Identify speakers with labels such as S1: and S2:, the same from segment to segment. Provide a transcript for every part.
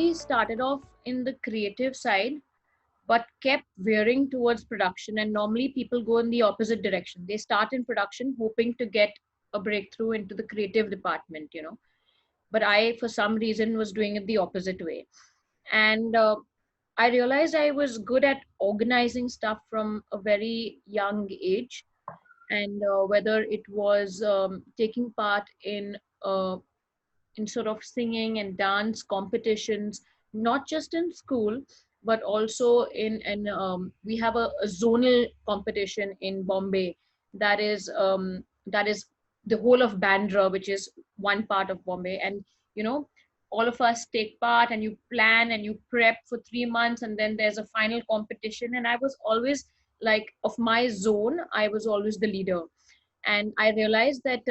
S1: actually started off in the creative side, but kept veering towards production. And normally people go in the opposite direction. They start in production, hoping to get a breakthrough into the creative department, But I, for some reason, was doing it the opposite way. And I realized I was good at organizing stuff from a very young age. And whether it was taking part in sort of singing and dance competitions, not just in school, but also in we have a zonal competition in Bombay that is the whole of Bandra, which is one part of Bombay, and you know all of us take part, and you plan and you prep for 3 months, and then there's a final competition. And I was always like, of my zone, I was always the leader. And I realized that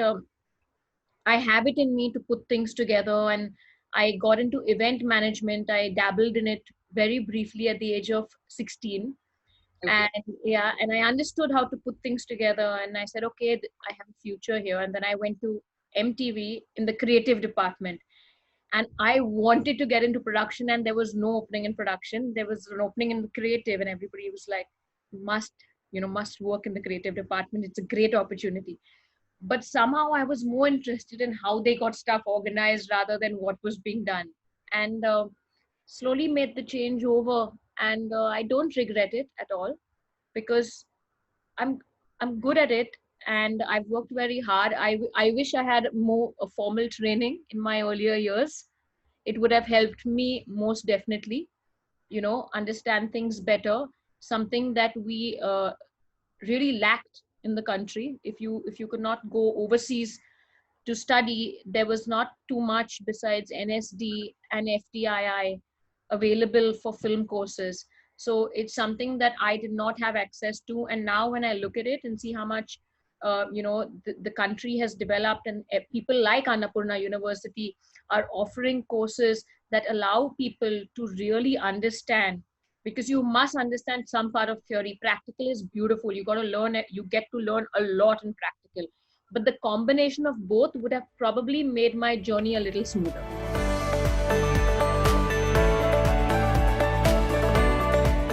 S1: I have it in me to put things together. And I got into event management. I dabbled in it very briefly at the age of 16.
S2: Okay.
S1: And yeah, and I understood how to put things together. And I said, okay, I have a future here. And then I went to MTV in the creative department. And I wanted to get into production, and there was no opening in production. There was an opening in the creative, and everybody was like, must, must work in the creative department. It's a great opportunity. But somehow I was more interested in how they got stuff organized rather than what was being done. And slowly made the change over. And I don't regret it at all, because i'm I'm good at it, and I've worked very hard. I wish I had more formal training in my earlier years. It would have helped me most definitely, understand things better. Something that we really lacked in the country. If you could not go overseas to study, there was not too much besides NSD and FTII available for film courses. So it's something that I did not have access to. And now when I look at it and see how much the country has developed, and people like Annapurna University are offering courses that allow people to really understand, because you must understand some part of theory. Practical is beautiful. You got to learn it. You get to learn a lot in practical. But the combination of both would have probably made my journey a little smoother.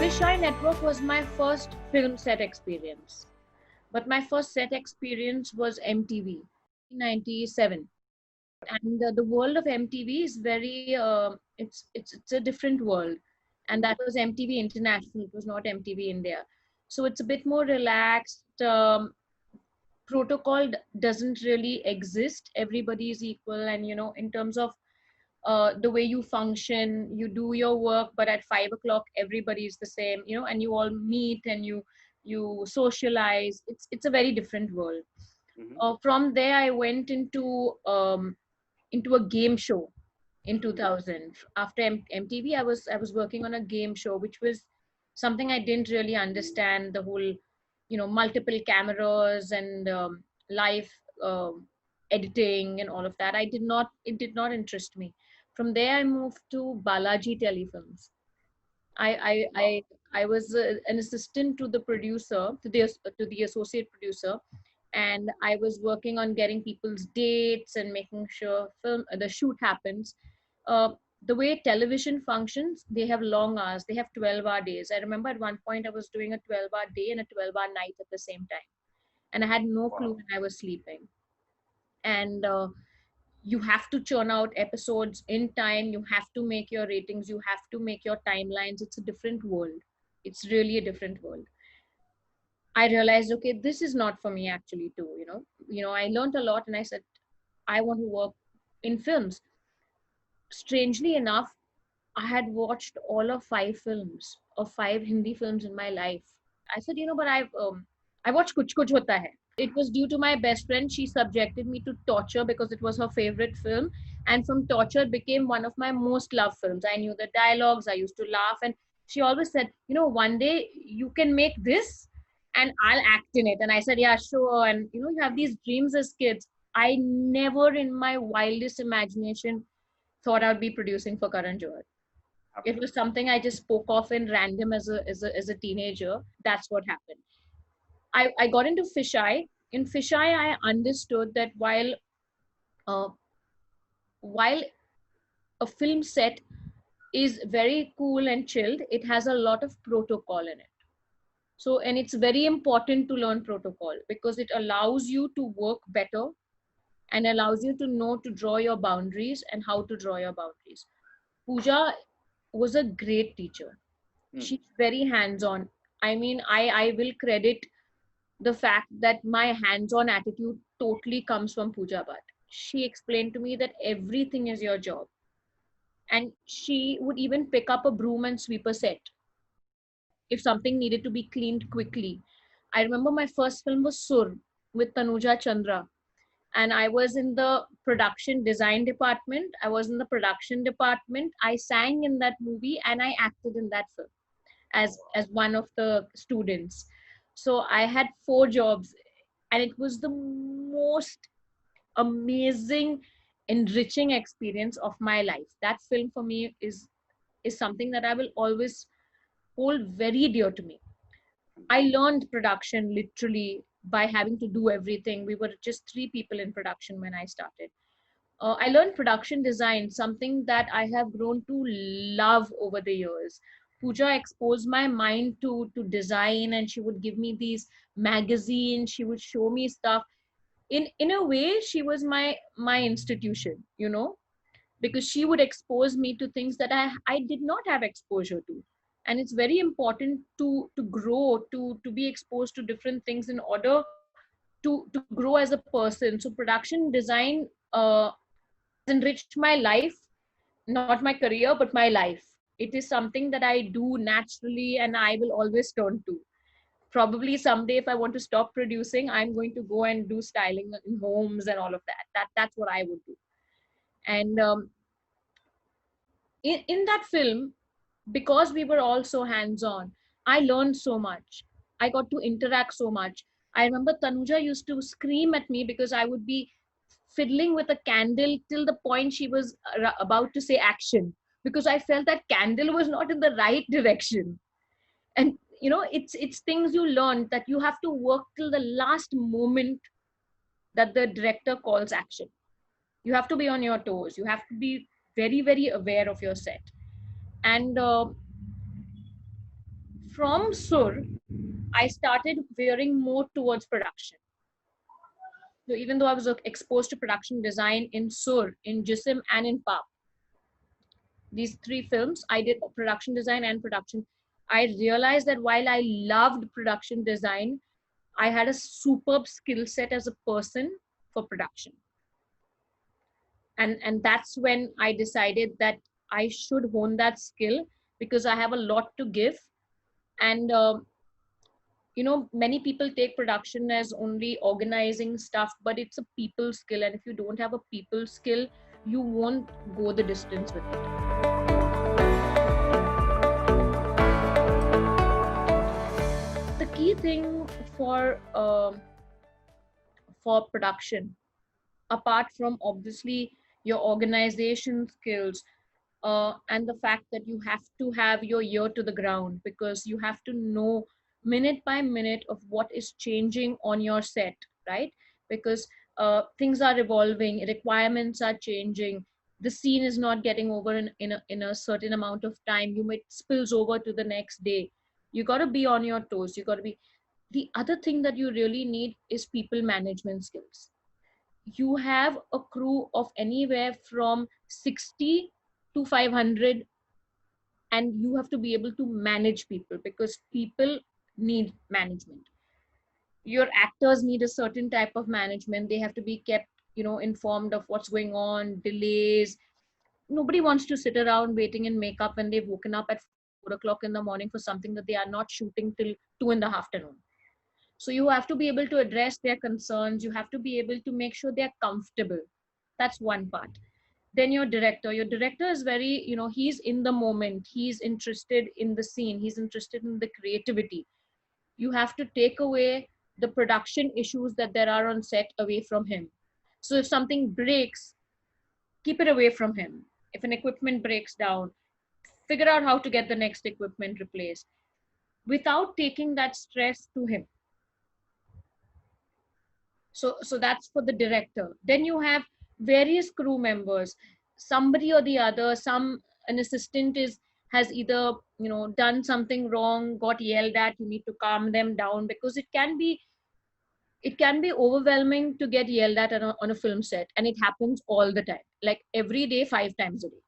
S1: Vishai Network was my first film set experience. But my first set experience was MTV, 1997. And the world of MTV is very, it's a different world. And that was MTV International. It was not MTV India. So it's a bit more relaxed. Protocol doesn't really exist. Everybody is equal. And, in terms of the way you function, you do your work, but at 5 o'clock, everybody is the same, and you all meet and you socialize. It's a very different world.
S2: Mm-hmm.
S1: From there, I went into a game show in 2000. After MTV, I was working on a game show, which was something I didn't really understand. The whole, multiple cameras and live editing and all of that. It did not interest me. From there, I moved to Balaji Telefilms. I I I I was an assistant to the producer, to the associate producer, and I was working on getting people's dates and making sure the shoot happens. Uh, the way television functions, they have long hours. They have 12-hour days. I remember at one point I was doing a 12-hour day and a 12-hour night at the same time, and I had no clue when I was sleeping. And you have to churn out episodes in time. You have to make your ratings. You have to make your timelines. It's a different world. It's really a different world. I realized, okay, this is not for me actually too, I learned a lot, and I said, I want to work in films. Strangely enough, I had watched all of 5 films, or 5 Hindi films in my life. I said, but I watched Kuch Kuch Hota Hai. It was due to my best friend. She subjected me to torture because it was her favorite film. And from torture, it became one of my most loved films. I knew the dialogues. I used to laugh. And she always said, one day you can make this and I'll act in it. And I said, yeah, sure. And, you have these dreams as kids. I never in my wildest imagination thought I'd be producing for Karan Johar. It was something I just spoke of in random as a teenager. That's what happened. I got into Fisheye. In Fisheye, I understood that uh, while a film set is very cool and chilled. It has a lot of protocol in it. So, and it's very important to learn protocol because it allows you to work better and allows you to know to draw your boundaries and how to draw your boundaries. Pooja was a great teacher.
S2: Mm.
S1: She's very hands on. I mean, I will credit the fact that my hands on attitude totally comes from Pooja Bhatt. She explained to me that everything is your job. And she would even pick up a broom and sweep a set if something needed to be cleaned quickly. I remember my first film was Sur with Tanuja Chandra, and I was in the production design department. I was in the production department. I sang in that movie and I acted in that film as one of the students. So I had 4 jobs, and it was the most amazing, enriching experience of my life. That film for me is something that I will always hold very dear to me. I learned production literally by having to do everything. We were just 3 people in production when I started. I learned production design, something that I have grown to love over the years. Pooja exposed my mind to design, and she would give me these magazines. She would show me stuff. In a way, she was my institution, because she would expose me to things that I did not have exposure to. And it's very important to grow, to be exposed to different things in order to grow as a person. So production design has enriched my life, not my career, but my life. It is something that I do naturally and I will always turn to. Probably someday, if I want to stop producing, I'm going to go and do styling in homes and all of that. That's what I would do. And in that film, because we were all so hands on, I learned so much. I got to interact so much. I remember Tanuja used to scream at me because I would be fiddling with a candle till the point she was about to say action, because I felt that candle was not in the right direction. And it's things you learn, that you have to work till the last moment that the director calls action. You have to be on your toes. You have to be very, very aware of your set. And from Sur, I started veering more towards production. So even though I was exposed to production design in Sur, in Jisim, and in Pap, these 3 films, I did production design and production. I realized that while I loved production design, I had a superb skill set as a person for production. And that's when I decided that I should hone that skill, because I have a lot to give. And many people take production as only organizing stuff, but it's a people skill, and if you don't have a people skill, you won't go the distance with it. The key thing for production, apart from obviously your organization skills, and the fact that you have to have your ear to the ground, because you have to know minute by minute of what is changing on your set, right? Because things are evolving, requirements are changing, the scene is not getting over in a certain amount of time, you might spills over to the next day. You got to be on your toes. You got to be. The other thing that you really need is people management skills. You have a crew of anywhere from 60 to 500, and you have to be able to manage people, because people need management. Your actors need a certain type of management. They have to be kept informed of what's going on, delays. Nobody wants to sit around waiting in makeup when they've woken up at 4 o'clock in the morning for something that they are not shooting till 2 in the afternoon. So you have to be able to address their concerns. You have to be able to make sure they're comfortable. That's one part. Then your director is very, he's in the moment, he's interested in the scene, he's interested in the creativity. You have to take away the production issues that there are on set away from him. So if something breaks, keep it away from him. If an equipment breaks down, figure out how to get the next equipment replaced without taking that stress to him. So that's for the director. Then you have various crew members. Somebody or the other, some an assistant has either, done something wrong, got yelled at, you need to calm them down, because it can be overwhelming to get yelled at on a film set, and it happens all the time, like every day, 5 times a day.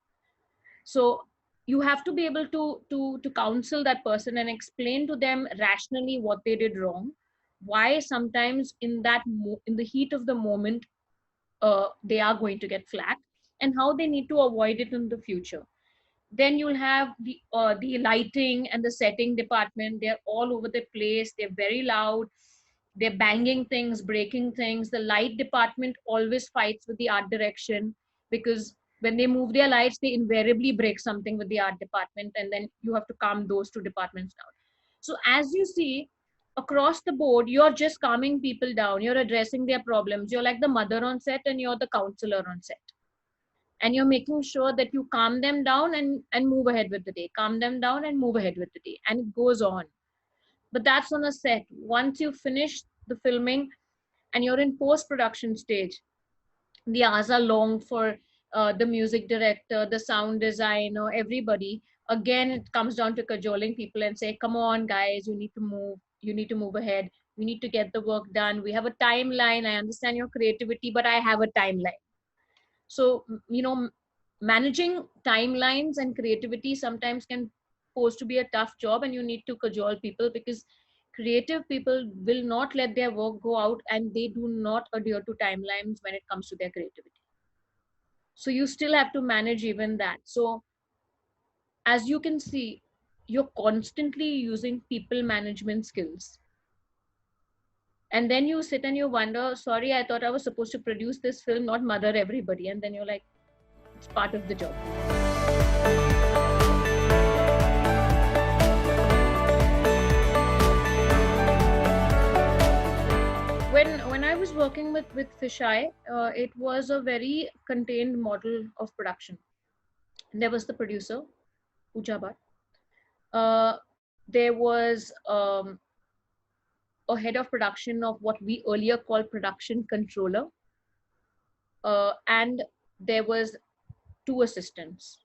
S1: So you have to be able to counsel that person and explain to them rationally what they did wrong, why sometimes in the heat of the moment they are going to get flack, and how they need to avoid it in the future. Then you'll have the lighting and the setting department. They're all over the place, they're very loud, they're banging things, breaking things. The light department always fights with the art direction, because when they move their lights, they invariably break something with the art department, and then you have to calm those two departments down. So as you see, across the board, you're just calming people down, you're addressing their problems, you're like the mother on set and you're the counselor on set, and you're making sure that you calm them down and move ahead with the day, calm them down and move ahead with the day, and it goes on. But that's on a set. Once you finish the filming and you're in post production stage, the hours are long for the music director, the sound designer, everybody. Again, it comes down to cajoling people and say, come on guys, you need to move ahead, you need to get the work done, we have a timeline, I understand your creativity, but I have a timeline. So managing timelines and creativity sometimes can pose to be a tough job, and you need to cajole people, because creative people will not let their work go out, and they do not adhere to timelines when it comes to their creativity. So you still have to manage even that. So as you can see, you're constantly using people management skills, and then you sit and you wonder, sorry, I thought I was supposed to produce this film, not mother everybody. And then you're like, it's part of the job. When I was working with Fisheye, it was a very contained model of production. There was the producer, Pooja Bhatt. There was a head of production of what we earlier called production controller, and there was 2 assistants.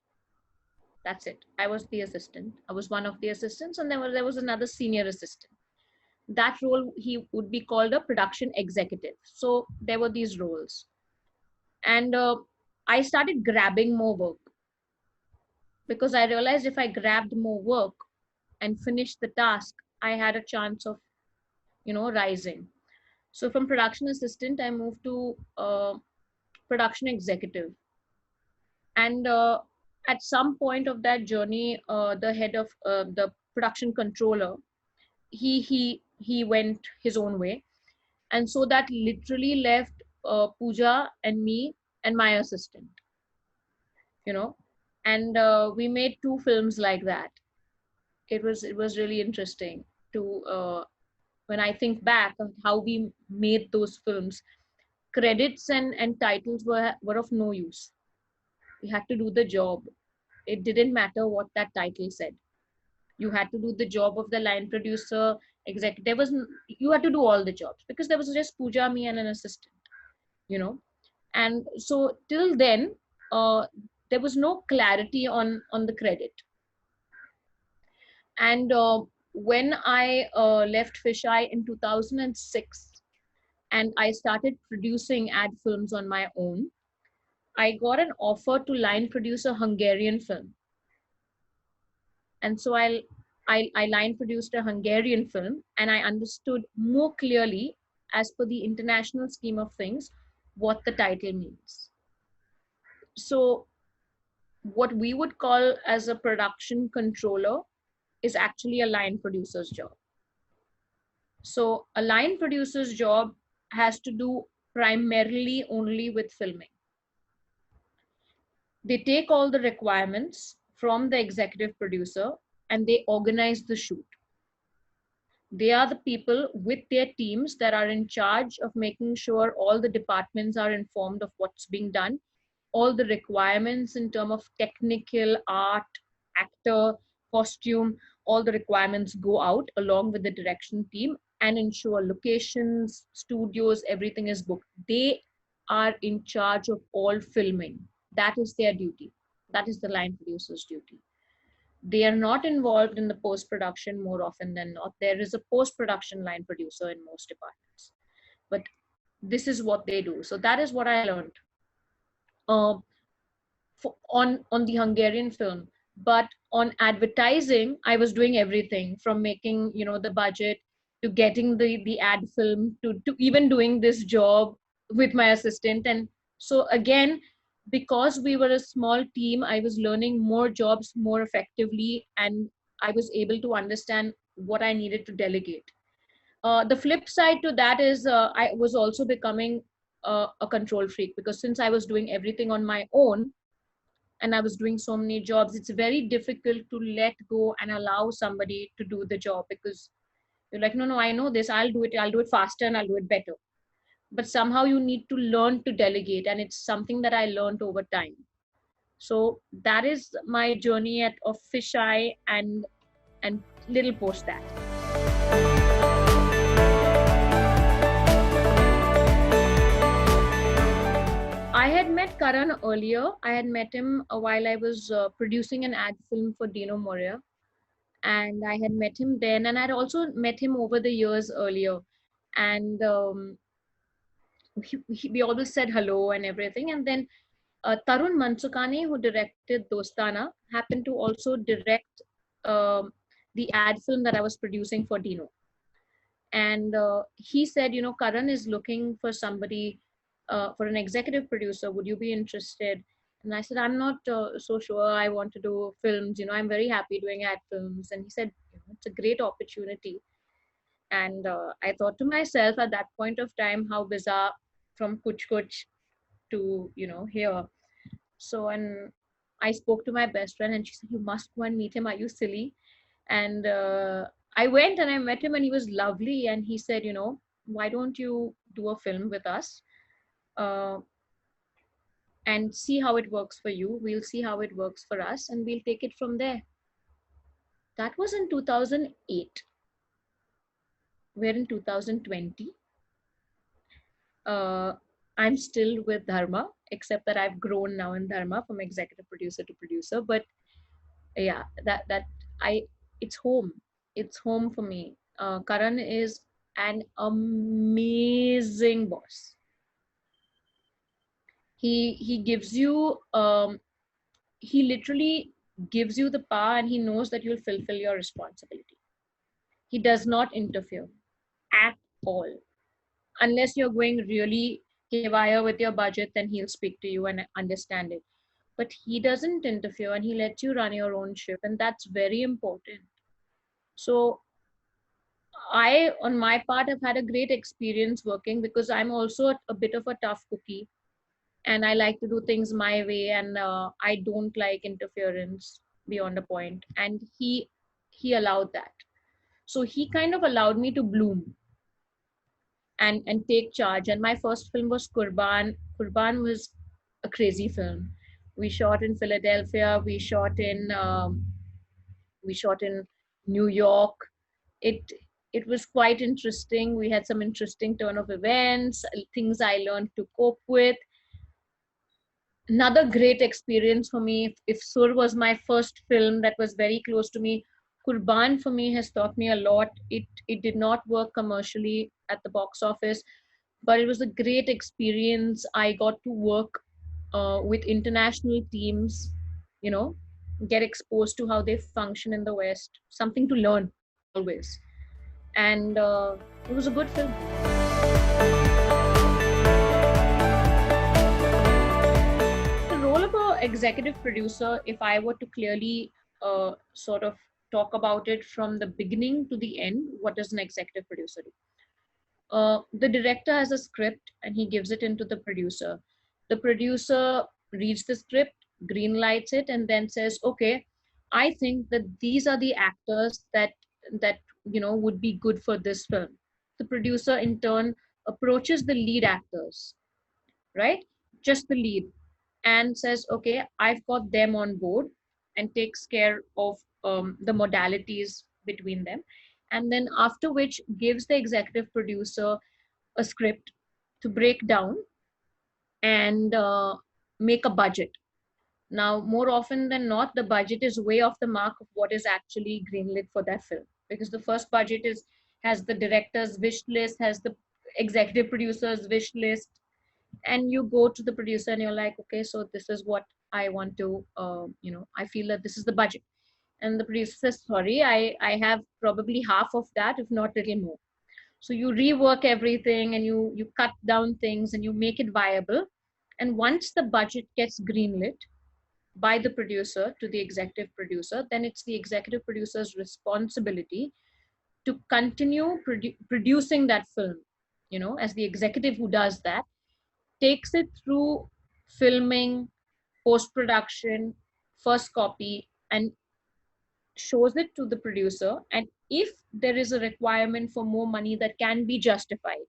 S1: That's it. I was the assistant. I was one of the assistants, and there was another senior assistant. That role, he would be called a production executive. So there were these roles, and I started grabbing more work, because I realized if I grabbed more work and finished the task, I had a chance of rising. So from production assistant, I moved to production executive, and at some point of that journey, the head of the production controller, he went his own way, and so that literally left Pooja and me and my assistant, and we made 2 films like that. It was really interesting to when I think back of how we made those films. Credits and titles were of no use. We had to do the job. It didn't matter what that title said. You had to do the job of the line producer, executive. You had to do all the jobs, because there was just Pooja, me, and an assistant, and so till then there was no clarity on the credit. And when I left Fisheye in 2006 and I started producing ad films on my own, I got an offer to line produce a Hungarian film. And so I line produced a Hungarian film, and I understood more clearly, as per the international scheme of things, what the title means. So what we would call as a production controller is actually a line producer's job. So a line producer's job has to do primarily only with filming. They take all the requirements from the executive producer and they organize the shoot. They are the people with their teams that are in charge of making sure all the departments are informed of what's being done, all the requirements in terms of technical, art, actor, costume, all the requirements go out along with the direction team and ensure locations, studios, everything is booked. They are in charge of all filming. That is their duty. That is the line producer's duty. They are not involved in the post production more often than not. There is a post production line producer in most departments, but this is what they do. So that is what I learned uh, on the Hungarian film. But on advertising, I was doing everything from making, the budget, to getting the ad film, to even doing this job with my assistant. And so again, because we were a small team, I was learning more jobs more effectively, and I was able to understand what I needed to delegate. The flip side to that is I was also becoming a control freak, because since I was doing everything on my own and I was doing so many jobs, it's very difficult to let go and allow somebody to do the job, because you're like, no, no, I know this, I'll do it faster and I'll do it better. But somehow you need to learn to delegate, and it's something that I learned over time. So that is my journey of fisheye and little post that. I had met Karan earlier. I had met him while I was producing an ad film for Dino Morea. And I had met him then, and I'd also met him over the years earlier. And we always said hello and everything. And then Tarun Mansukani, who directed Dostana, happened to also direct the ad film that I was producing for Dino. And he said, Karan is looking for somebody, for an executive producer. Would you be interested? And I said, I'm not so sure I want to do films. I'm very happy doing ad films. And he said, it's a great opportunity. And I thought to myself at that point of time, how bizarre, from Kuch Kuch to, here. So, and I spoke to my best friend, and she said, you must go and meet him. Are you silly? And I went and I met him, and he was lovely. And he said, why don't you do a film with us, uh, and see how it works for you? We'll see how it works for us, and we'll take it from there. That was in 2008. We're in 2020. I'm still with Dharma, except that I've grown now in Dharma from executive producer to producer. But yeah, it's home. It's home for me. Karan is an amazing boss. He gives you he literally gives you the power, and he knows that you'll fulfill your responsibility. He does not interfere at all, unless you're going really haywire with your budget. Then he'll speak to you and understand it, but he doesn't interfere, and he lets you run your own ship, and that's very important. So I, on my part, have had a great experience working, because I'm also a bit of a tough cookie, and I like to do things my way, and I don't like interference beyond a point. And he allowed that. So he kind of allowed me to bloom and take charge. And my first film was Kurban. Kurban was a crazy film. We shot in Philadelphia. We shot in New York. It was quite interesting. We had some interesting turn of events, things I learned to cope with. Another great experience for me, if Sur was my first film that was very close to me, Kurban for me has taught me a lot. It did not work commercially at the box office, but it was a great experience. I got to work with international teams, you know, get exposed to how they function in the West, something to learn always. And it was a good film. The role of an executive producer, if I were to clearly sort of talk about it from the beginning to the end, what does an executive producer do? The director has a script and he gives it into the producer. The producer reads the script, green lights it, and then says, okay, I think that these are the actors that would be good for this film. The producer in turn approaches the lead actors, right? Just the lead, and says, okay, I've got them on board, and takes care of the modalities between them. And then after which gives the executive producer a script to break down and make a budget. Now, more often than not, the budget is way off the mark of what is actually greenlit for that film, because the first budget is has the director's wish list, has the executive producer's wish list, and you go to the producer and you're like, okay, so this is what I want to, I feel that this is the budget, and the producer says, sorry, I have probably half of that, if not little more. So you rework everything and you cut down things and you make it viable. And once the budget gets greenlit by the producer to the executive producer, then it's the executive producer's responsibility to continue producing that film, as the executive who does that, takes it through filming, post production, first copy, and shows it to the producer. And if there is a requirement for more money that can be justified,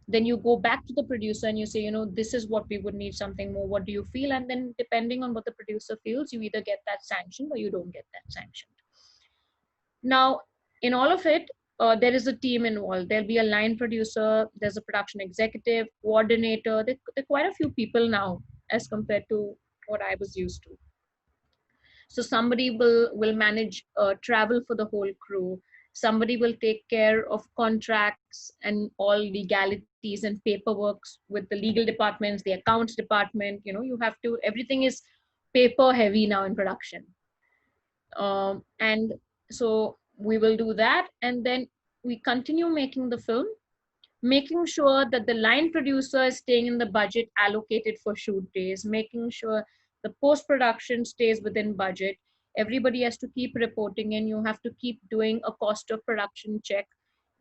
S1: then you go back to the producer and you say, this is what we would need, something more, what do you feel? And then depending on what the producer feels, you either get that sanctioned or you don't get that sanctioned. Now, in all of it, there is a team involved. There'll be a line producer, there's a production executive, coordinator. There are quite a few people now as compared to what I was used to. So somebody will manage travel for the whole crew. Somebody will take care of contracts and all legalities and paperwork with the legal departments, the accounts department. You have to, everything is paper heavy now in production. And so we will do that, and then we continue making the film, making sure that the line producer is staying in the budget allocated for shoot days, making sure the post production stays within budget. Everybody has to keep reporting in. You have to keep doing a cost of production check.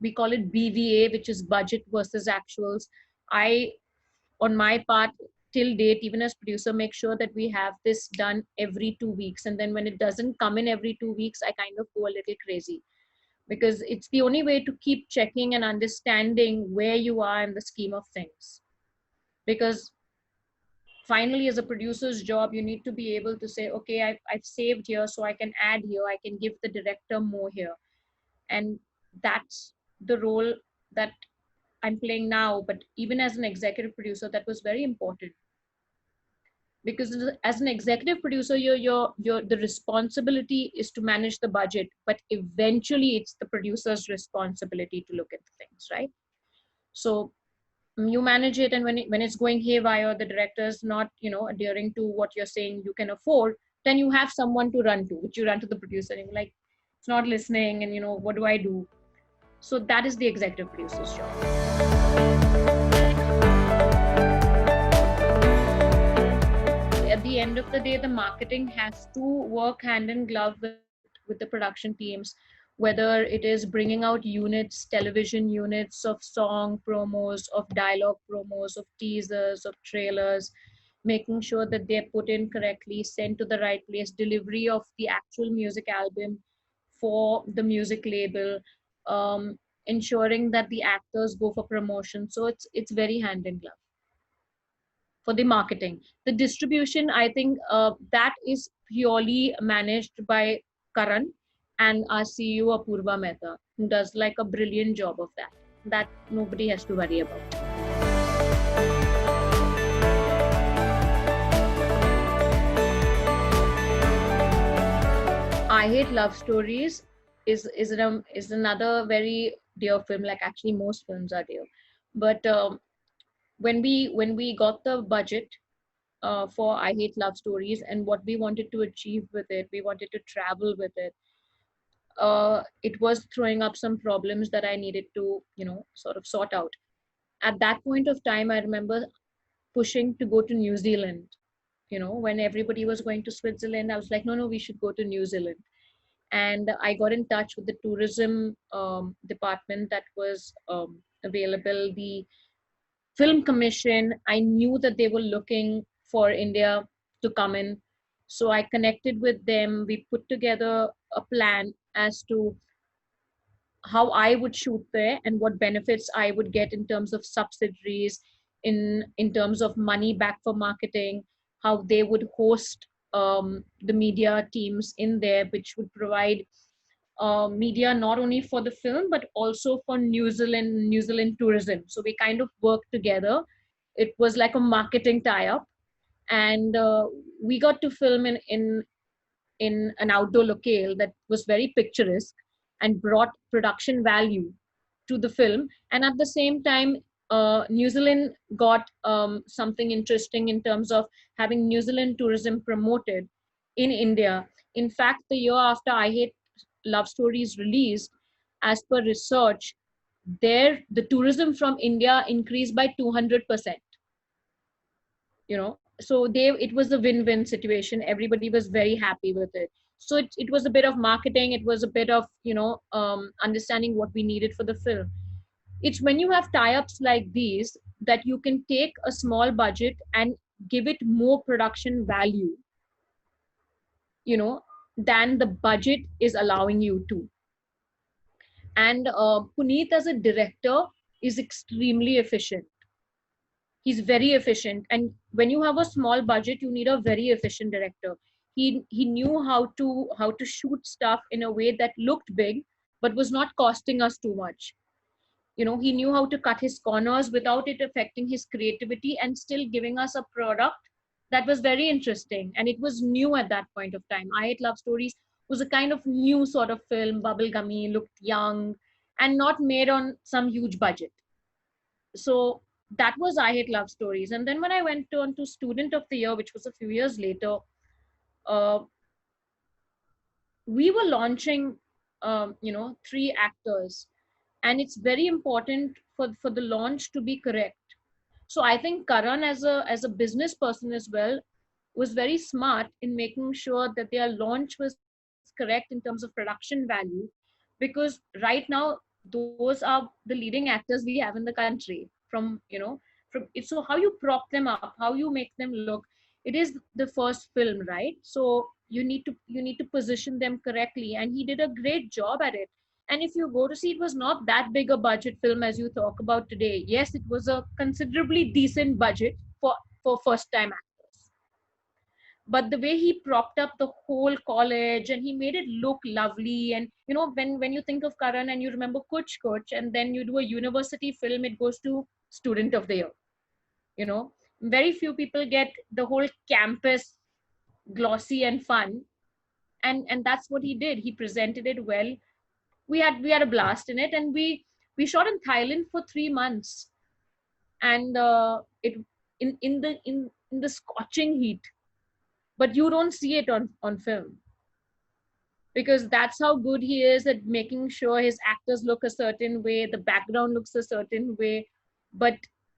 S1: We call it BVA, which is budget versus actuals. I, on my part, till date, even as producer, make sure that we have this done every 2 weeks. And then when it doesn't come in every 2 weeks, I kind of go a little crazy, because it's the only way to keep checking and understanding where you are in the scheme of things. Because finally, as a producer's job, you need to be able to say, okay, I've saved here, so I can add here, I can give the director more here. And that's the role that I'm playing now. But even as an executive producer, that was very important, because as an executive producer, the responsibility is to manage the budget, but eventually it's the producer's responsibility to look at the things, right? So you manage it, and when it's going haywire, the director's not adhering to what you're saying you can afford, then you have someone to run to, which you run to the producer and you're like, it's not listening, and what do I do? So that is the executive producer's job. At the end of the day, the marketing has to work hand in glove with the production teams, whether it is bringing out units, television units of song promos, of dialogue promos, of teasers, of trailers, making sure that they're put in correctly, sent to the right place, delivery of the actual music album for the music label, ensuring that the actors go for promotion. So it's very hand in glove for the marketing. The distribution, I think that is purely managed by Karan and our CEO Apurva Mehta, who does like a brilliant job of that. That nobody has to worry about. I Hate Love Stories is another very dear film. Like actually, most films are dear, but when we got the budget for I Hate Love Stories and what we wanted to achieve with it, we wanted to travel with it. It was throwing up some problems that I needed to, sort of sort out. At that point of time, I remember pushing to go to New Zealand. When everybody was going to Switzerland, I was like, no, we should go to New Zealand. And I got in touch with the tourism department that was available, the film commission. I knew that they were looking for India to come in. So I connected with them. We put together a plan as to how I would shoot there and what benefits I would get in terms of subsidiaries, in terms of money back for marketing, how they would host the media teams in there, which would provide media not only for the film but also for New Zealand tourism. So we kind of worked together. It was like a marketing tie-up, and we got to film in an outdoor locale that was very picturesque and brought production value to the film. And at the same time, New Zealand got something interesting in terms of having New Zealand tourism promoted in India. In fact, the year after I Hate Love Stories released, as per research, there the tourism from India increased by 200%. So it was a win-win situation. Everybody was very happy with it. So it was a bit of marketing. It was a bit of understanding what we needed for the film. It's when you have tie-ups like these that you can take a small budget and give it more production value, you know than the budget is allowing you to. And Puneet as a director is extremely efficient. He's very efficient, and when you have a small budget, you need a very efficient director. He knew how to shoot stuff in a way that looked big but was not costing us too much. He knew how to cut his corners without it affecting his creativity and still giving us a product that was very interesting, and it was new at that point of time. I Hate Love Stories was a kind of new sort of film, bubblegummy, looked young, and not made on some huge budget. So that was I Hate Love Stories. And then when I went on to Student of the Year, which was a few years later, uh, we were launching, 3 actors, and it's very important for the launch to be correct. So I think Karan, as a business person as well, was very smart in making sure that their launch was correct in terms of production value, because right now those are the leading actors we have in the country. So how you prop them up, how you make them look, it is the first film, right? So you need to position them correctly, and he did a great job at it. And if you go to see, it was not that big a budget film as you talk about today. Yes, it was a considerably decent budget for first time actors, but the way he propped up the whole college and he made it look lovely. And when you think of Karan and you remember Kuch Kuch, and then you do a university film, it goes to Student of the Year. you know Very few people get the whole campus glossy and fun, and that's what he did. He presented it well. We had a blast in it, and we shot in Thailand for 3 months, and it in the scorching heat, but you don't see it on film, because that's how good he is at making sure his actors look a certain way, the background looks a certain way. But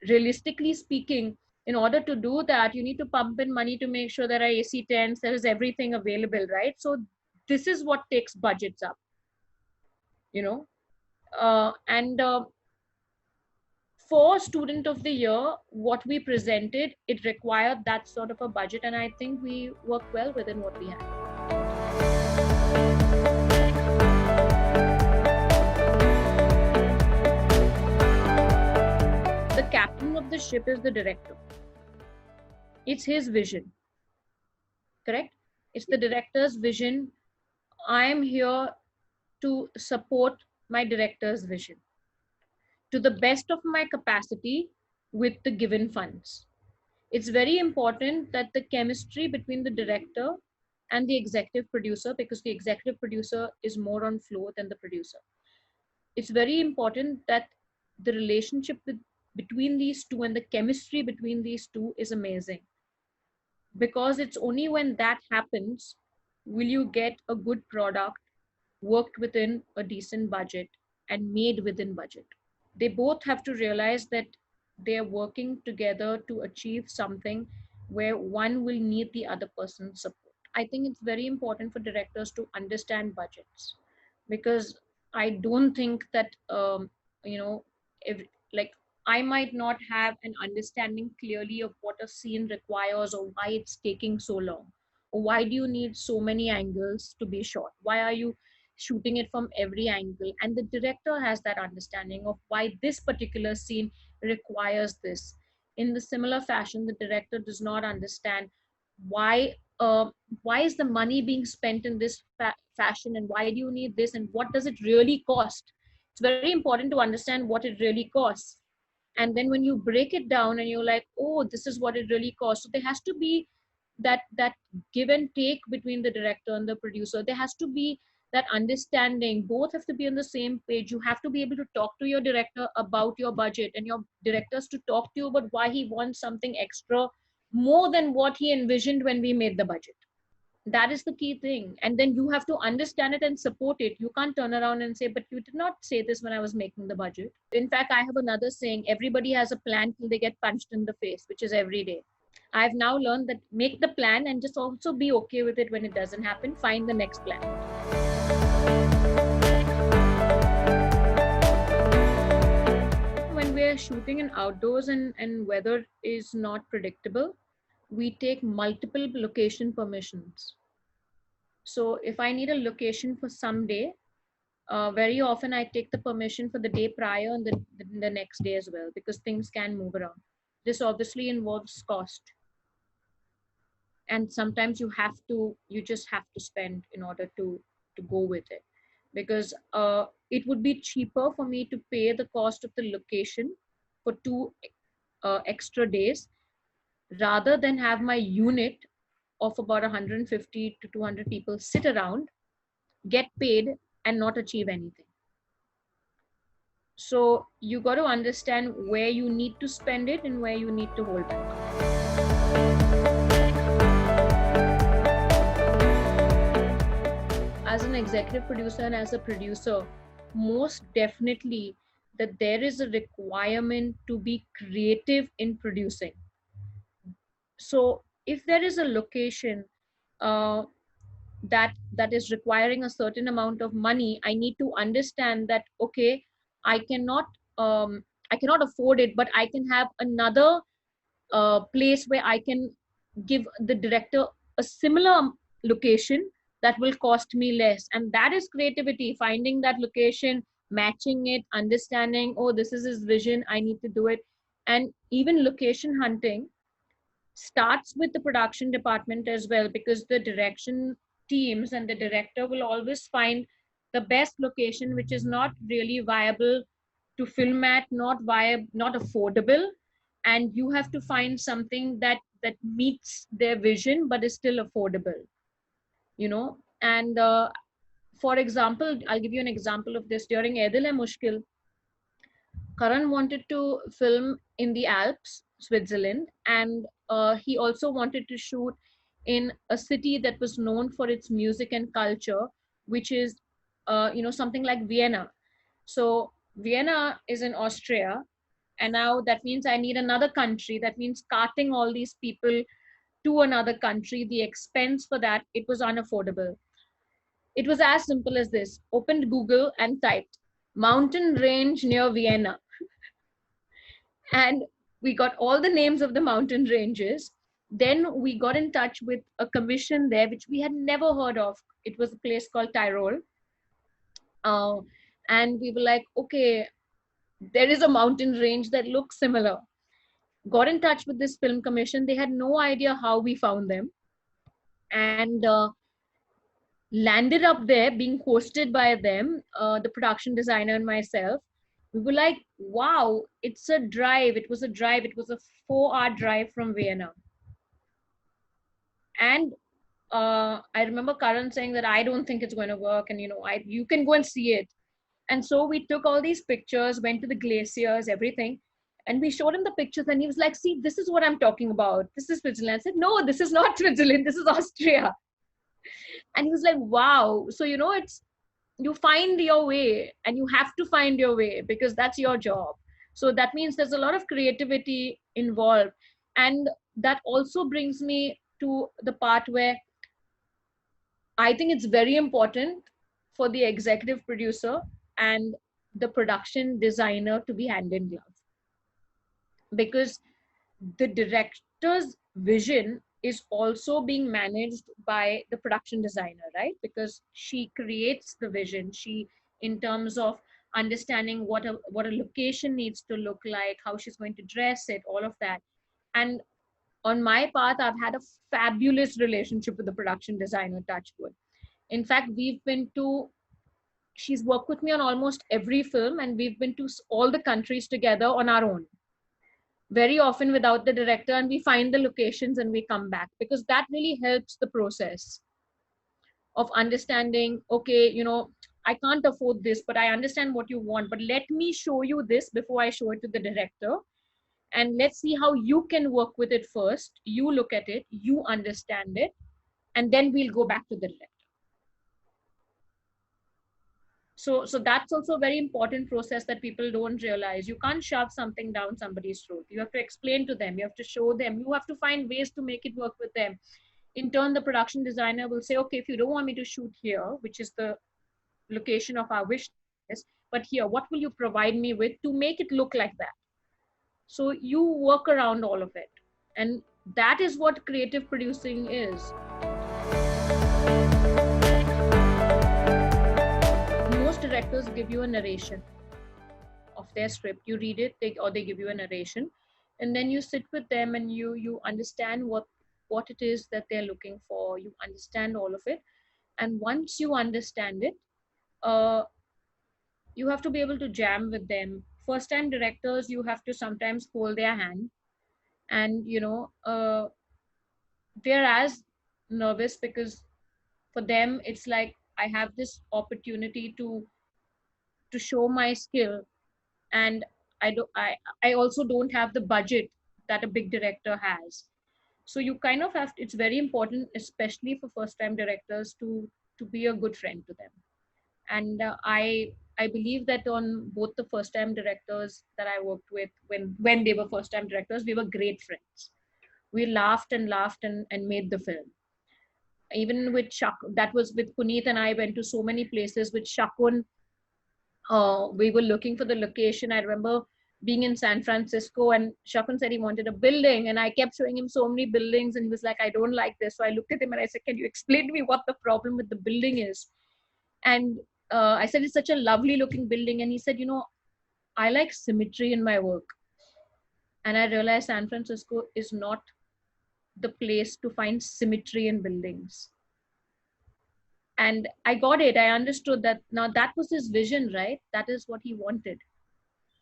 S1: realistically speaking, in order to do that, you need to pump in money to make sure there are AC tents, there is everything available, right? So this is what takes budgets up, you know. And For Student of the Year, what we presented, it required that sort of a budget, and I think we worked well within what we had. The captain of the ship is the director. It's his vision, correct? It's the director's vision. I am here to support my director's vision to the best of my capacity with the given funds. It's very important that the chemistry between the director and the executive producer, because the executive producer is more on flow than the producer. It's very important that the relationship between these two and the chemistry between these two is amazing, because it's only when that happens will you get a good product worked within a decent budget and made within budget. They both have to realize that they're working together to achieve something where one will need the other person's support. I think it's very important for directors to understand budgets, because I don't think that if, like, I might not have an understanding clearly of what a scene requires, or why it's taking so long, or why do you need so many angles to be shot, why are you shooting it from every angle. And the director has that understanding of why this particular scene requires this. In the similar fashion, the director does not understand why why is the money being spent in this fashion, and why do you need this, and what does it really cost. It's very important to understand what it really costs. And then when you break it down and you're like, oh, this is what it really costs. So there has to be that give and take between the director and the producer. There has to be that understanding. Both have to be on the same page. You have to be able to talk to your director about your budget, and your directors to talk to you about why he wants something extra more than what he envisioned when we made the budget. That is the key thing. And then you have to understand it and support it. You can't turn around and say, but you did not say this when I was making the budget. In fact, I have another saying, everybody has a plan till they get punched in the face, which is every day. I've now learned that make the plan and just also be okay with it when it doesn't happen. Find the next plan. When we're shooting in outdoors and weather is not predictable, we take multiple location permissions. So if I need a location for some day, very often I take the permission for the day prior and the next day as well, because things can move around. This obviously involves cost. And sometimes you just have to spend in order to go with it, because it would be cheaper for me to pay the cost of the location for 2 extra days rather than have my unit of about 150 to 200 people sit around, get paid, and not achieve anything. So you got to understand where you need to spend it and where you need to hold back. As an executive producer and as a producer, most definitely that there is a requirement to be creative in producing. So if there is a location that is requiring a certain amount of money, I need to understand that, okay, I cannot afford it, but I can have another place where I can give the director a similar location that will cost me less. And that is creativity, finding that location, matching it, understanding, oh, this is his vision, I need to do it. And even location hunting starts with the production department as well, because the direction teams and the director will always find the best location which is not really viable to film at, not affordable, and you have to find something that meets their vision but is still affordable, and for example, I'll give you an example of this. During Ae Dil Hai Mushkil, Karan wanted to film in the Alps, Switzerland, and he also wanted to shoot in a city that was known for its music and culture, which is, something like Vienna. So Vienna is in Austria, and now that means I need another country. That means carting all these people to another country. The expense for that, it was unaffordable. It was as simple as this: opened Google and typed mountain range near Vienna, and we got all the names of the mountain ranges. Then we got in touch with a commission there, which we had never heard of. It was a place called Tyrol. And we were like, okay, there is a mountain range that looks similar. Got in touch with this film commission. They had no idea how we found them. And landed up there, being hosted by them, the production designer and myself. We were like, wow, it's a drive. It was a drive. It was a 4-hour drive from Vienna. And I remember Karan saying that I don't think it's going to work. And, you can go and see it. And so we took all these pictures, went to the glaciers, everything. And we showed him the pictures and he was like, see, this is what I'm talking about. This is Switzerland. I said, no, this is not Switzerland. This is Austria. And he was like, wow. So, you find your way, and you have to find your way because that's your job. So that means there's a lot of creativity involved. And that also brings me to the part where I think it's very important for the executive producer and the production designer to be hand in glove, because the director's vision is also being managed by the production designer, right? Because she creates the vision. She, in terms of understanding what a location needs to look like, how she's going to dress it, all of that. And on my part, I've had a fabulous relationship with the production designer, touch wood. In fact, she's worked with me on almost every film, and we've been to all the countries together on our own. very often without the director, and we find the locations and we come back, because that really helps the process of understanding, okay, I can't afford this, but I understand what you want, but let me show you this before I show it to the director, and let's see how you can work with it first. You look at it, you understand it, and then we'll go back to the director. So that's also a very important process that people don't realize. You can't shove something down somebody's throat. You have to explain to them, you have to show them, you have to find ways to make it work with them. In turn, the production designer will say, okay, if you don't want me to shoot here, which is the location of our wish list, but here, what will you provide me with to make it look like that? So you work around all of it, and that is what creative producing is. Most directors give you a narration of their script. You read it, or they give you a narration, and then you sit with them and you understand what it is that they're looking for. You understand all of it, and once you understand it, uh, you have to be able to jam with them. First time directors, you have to sometimes hold their hand, and they're as nervous, because for them it's like, I have this opportunity to show my skill, and I also don't have the budget that a big director has. So you kind of have it's very important, especially for first time directors, to be a good friend to them. And I believe that on both the first time directors that I worked with, when they were first time directors, we were great friends. We laughed and laughed and made the film. Even with that was with Puneet, and I went to so many places with Shakun. We were looking for the location. I remember being in San Francisco, and Shakun said he wanted a building, and I kept showing him so many buildings, and he was like, I don't like this. So I looked at him and I said, can you explain to me what the problem with the building is? And I said, it's such a lovely looking building. And he said, I like symmetry in my work. And I realized San Francisco is not the place to find symmetry in buildings. And I got it. I understood that now that was his vision, right? That is what he wanted.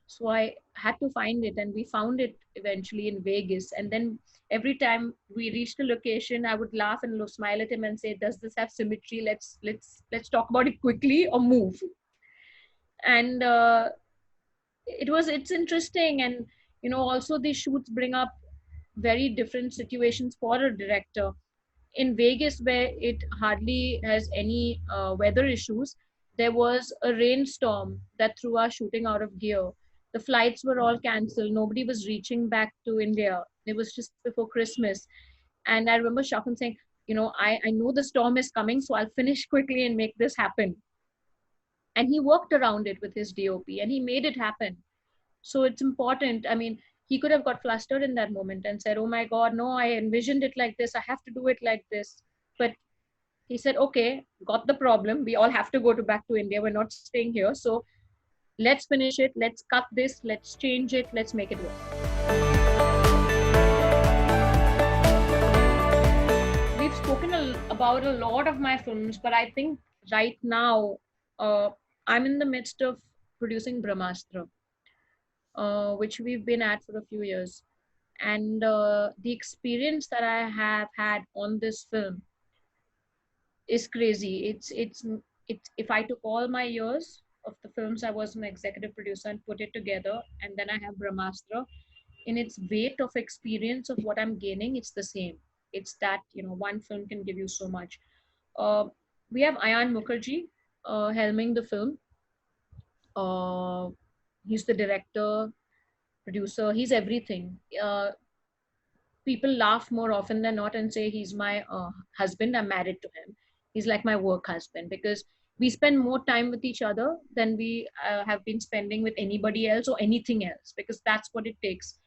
S1: So I had to find it, and we found it eventually in Vegas. And then every time we reached the location, I would laugh and smile at him and say, does this have symmetry? Let's talk about it quickly or move. And it's interesting. And also these shoots bring up very different situations for a director. In Vegas, where it hardly has any weather issues, there was a rainstorm that threw our shooting out of gear. The flights were all cancelled. Nobody was reaching back to India. It was just before Christmas. And I remember Shakan saying, I know the storm is coming, so I'll finish quickly and make this happen. And he worked around it with his DOP, and he made it happen. So it's important. I mean, he could have got flustered in that moment and said, oh my God, no, I envisioned it like this. I have to do it like this. But he said, okay, got the problem. We all have to go back to India. We're not staying here. So let's finish it. Let's cut this. Let's change it. Let's make it work. We've spoken about a lot of my films, but I think right now I'm in the midst of producing Brahmastra. Which we've been at for a few years. And the experience that I have had on this film is crazy. It's if I took all my years of the films I was an executive producer and put it together, and then I have Brahmastra, in its weight of experience of what I'm gaining, it's the same. It's that, one film can give you so much. We have Ayan Mukherjee helming the film. He's the director, producer, he's everything. People laugh more often than not and say he's my husband. I'm married to him. He's like my work husband, because we spend more time with each other than we have been spending with anybody else or anything else, because that's what it takes.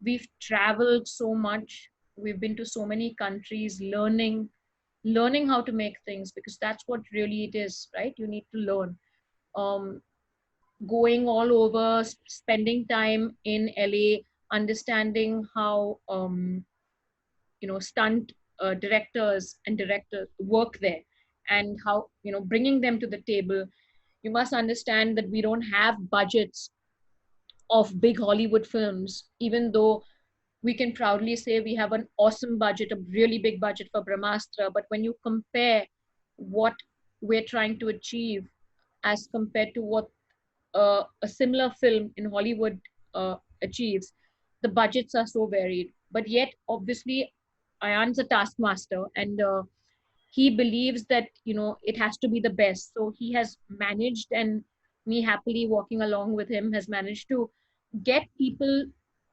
S1: We've traveled so much. We've been to so many countries, learning how to make things, because that's what really it is, right? You need to learn. Going all over, spending time in LA, understanding how stunt directors and directors work there, and how bringing them to the table. You must understand that we don't have budgets of big Hollywood films, even though we can proudly say we have an awesome budget, a really big budget for Brahmastra. But when you compare what we're trying to achieve as compared to what a similar film in Hollywood achieves, the budgets are so varied. But yet, obviously, Ayan's a taskmaster, and he believes that it has to be the best. So he has managed, and me happily walking along with him has managed to get people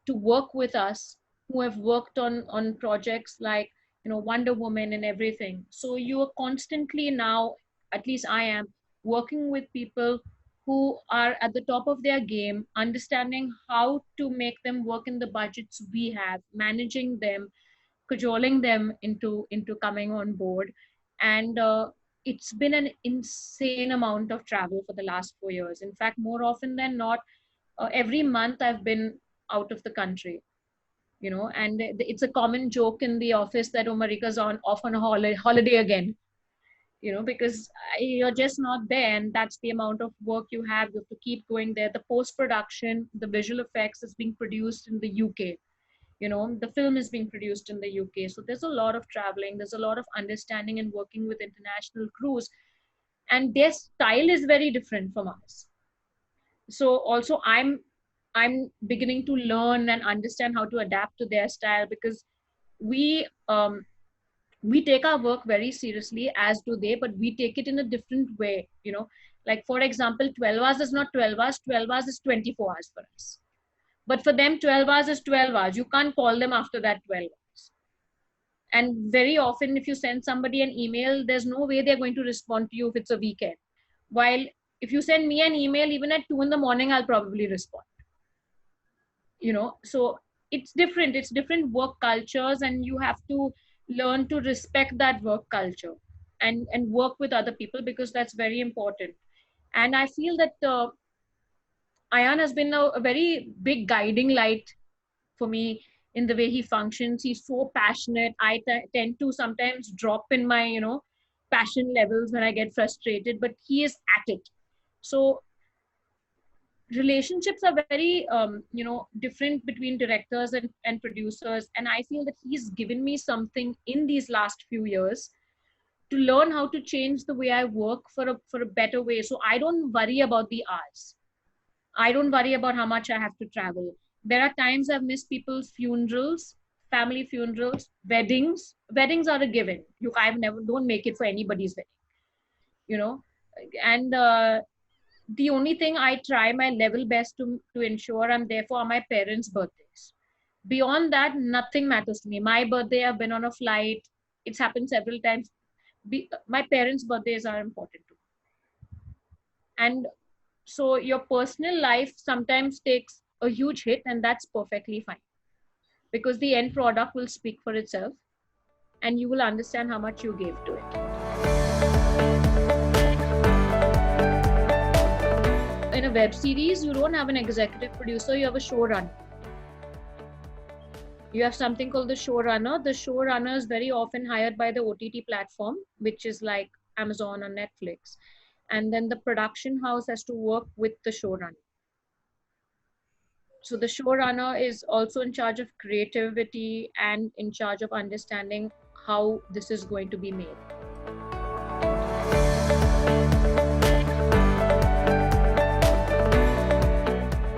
S1: to work with us who have worked on projects like Wonder Woman and everything. So you are constantly now, at least I am, working with people who are at the top of their game, understanding how to make them work in the budgets we have, managing them, cajoling them into coming on board. And it's been an insane amount of travel for the last 4 years. In fact, more often than not, every month I've been out of the country. And it's a common joke in the office that, oh, Marika's on off on a holiday again. Because you're just not there, and that's the amount of work you have. You have to keep going there. The post production, the visual effects is being produced in the UK. The film is being produced in the UK. So there's a lot of traveling, there's a lot of understanding and working with international crews, and their style is very different from ours. So also I'm beginning to learn and understand how to adapt to their style, because we we take our work very seriously, as do they, but we take it in a different way. Like, for example, 12 hours is not 12 hours, 12 hours is 24 hours for us. But for them, 12 hours is 12 hours. You can't call them after that 12 hours. And very often, if you send somebody an email, there's no way they're going to respond to you if it's a weekend. While if you send me an email, even at 2 in the morning, I'll probably respond. So it's different work cultures, and you have to learn to respect that work culture and work with other people, because that's very important. And I feel that Ayan has been a very big guiding light for me in the way he functions. He's so passionate. I tend to sometimes drop in my passion levels when I get frustrated, but he is at it. So relationships are very different between directors and producers, and I feel that he's given me something in these last few years to learn how to change the way I work for a better way. So I don't worry about the hours. I don't worry about how much I have to travel. There are times I've missed people's funerals, family funerals, weddings. Weddings are a given. I never don't make it for anybody's wedding, you know. And the only thing I try my level best to ensure I'm there for are my parents' birthdays. Beyond that, nothing matters to me. My birthday, I've been on a flight. It's happened several times. My parents' birthdays are important too. And so your personal life sometimes takes a huge hit, and that's perfectly fine, because the end product will speak for itself, and you will understand how much you gave to it. In a web series, you don't have an executive producer, you have a showrunner. You have something called the showrunner. The showrunner is very often hired by the OTT platform, which is like Amazon or Netflix. And then the production house has to work with the showrunner. So the showrunner is also in charge of creativity and in charge of understanding how this is going to be made.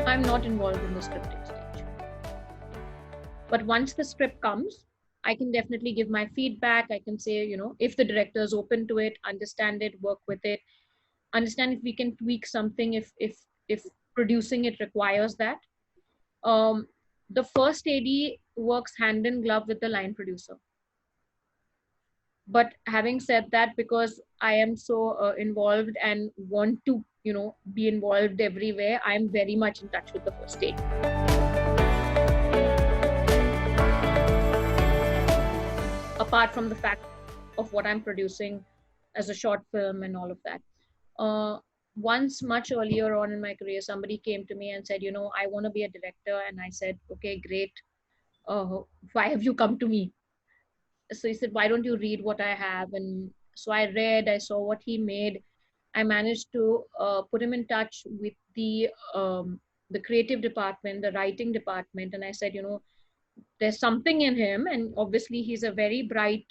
S1: I'm not involved in the scripting stage. But once the script comes, I can definitely give my feedback. I can say, if the director is open to it, understand it, work with it, understand if we can tweak something, if producing it requires that. The first AD works hand in glove with the line producer. But having said that, because I am so involved and want to, be involved everywhere, I'm very much in touch with the first AD. Apart from the fact of what I'm producing as a short film and all of that. Once much earlier on in my career, somebody came to me and said, I want to be a director. And I said, okay, great. Why have you come to me? So he said, why don't you read what I have? And so I read, I saw what he made. I managed to put him in touch with the the creative department, the writing department, and I said, there's something in him, and obviously he's a very bright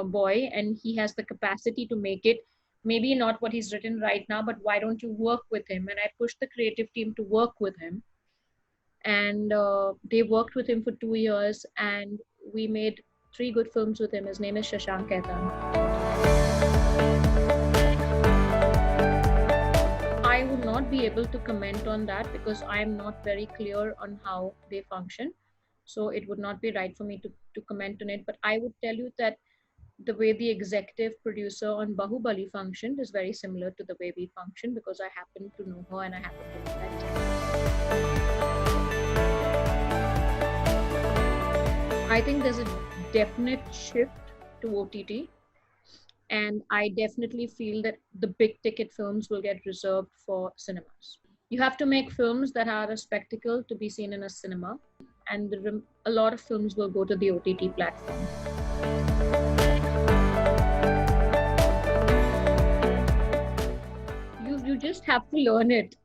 S1: boy, and he has the capacity to make it. Maybe not what he's written right now, but why don't you work with him? And I pushed the creative team to work with him, and they worked with him for 2 years, and we made 3 good films with him. His name is Shashank Khaitan. I would not be able to comment on that because I'm not very clear on how they function. So it would not be right for me to comment on it. But I would tell you that the way the executive producer on Bahubali functioned is very similar to the way we function, because I happen to know her and I happen to know that team. I think there's a definite shift to OTT. And I definitely feel that the big ticket films will get reserved for cinemas. You have to make films that are a spectacle to be seen in a cinema, and a lot of films will go to the OTT platform. You just have to learn it.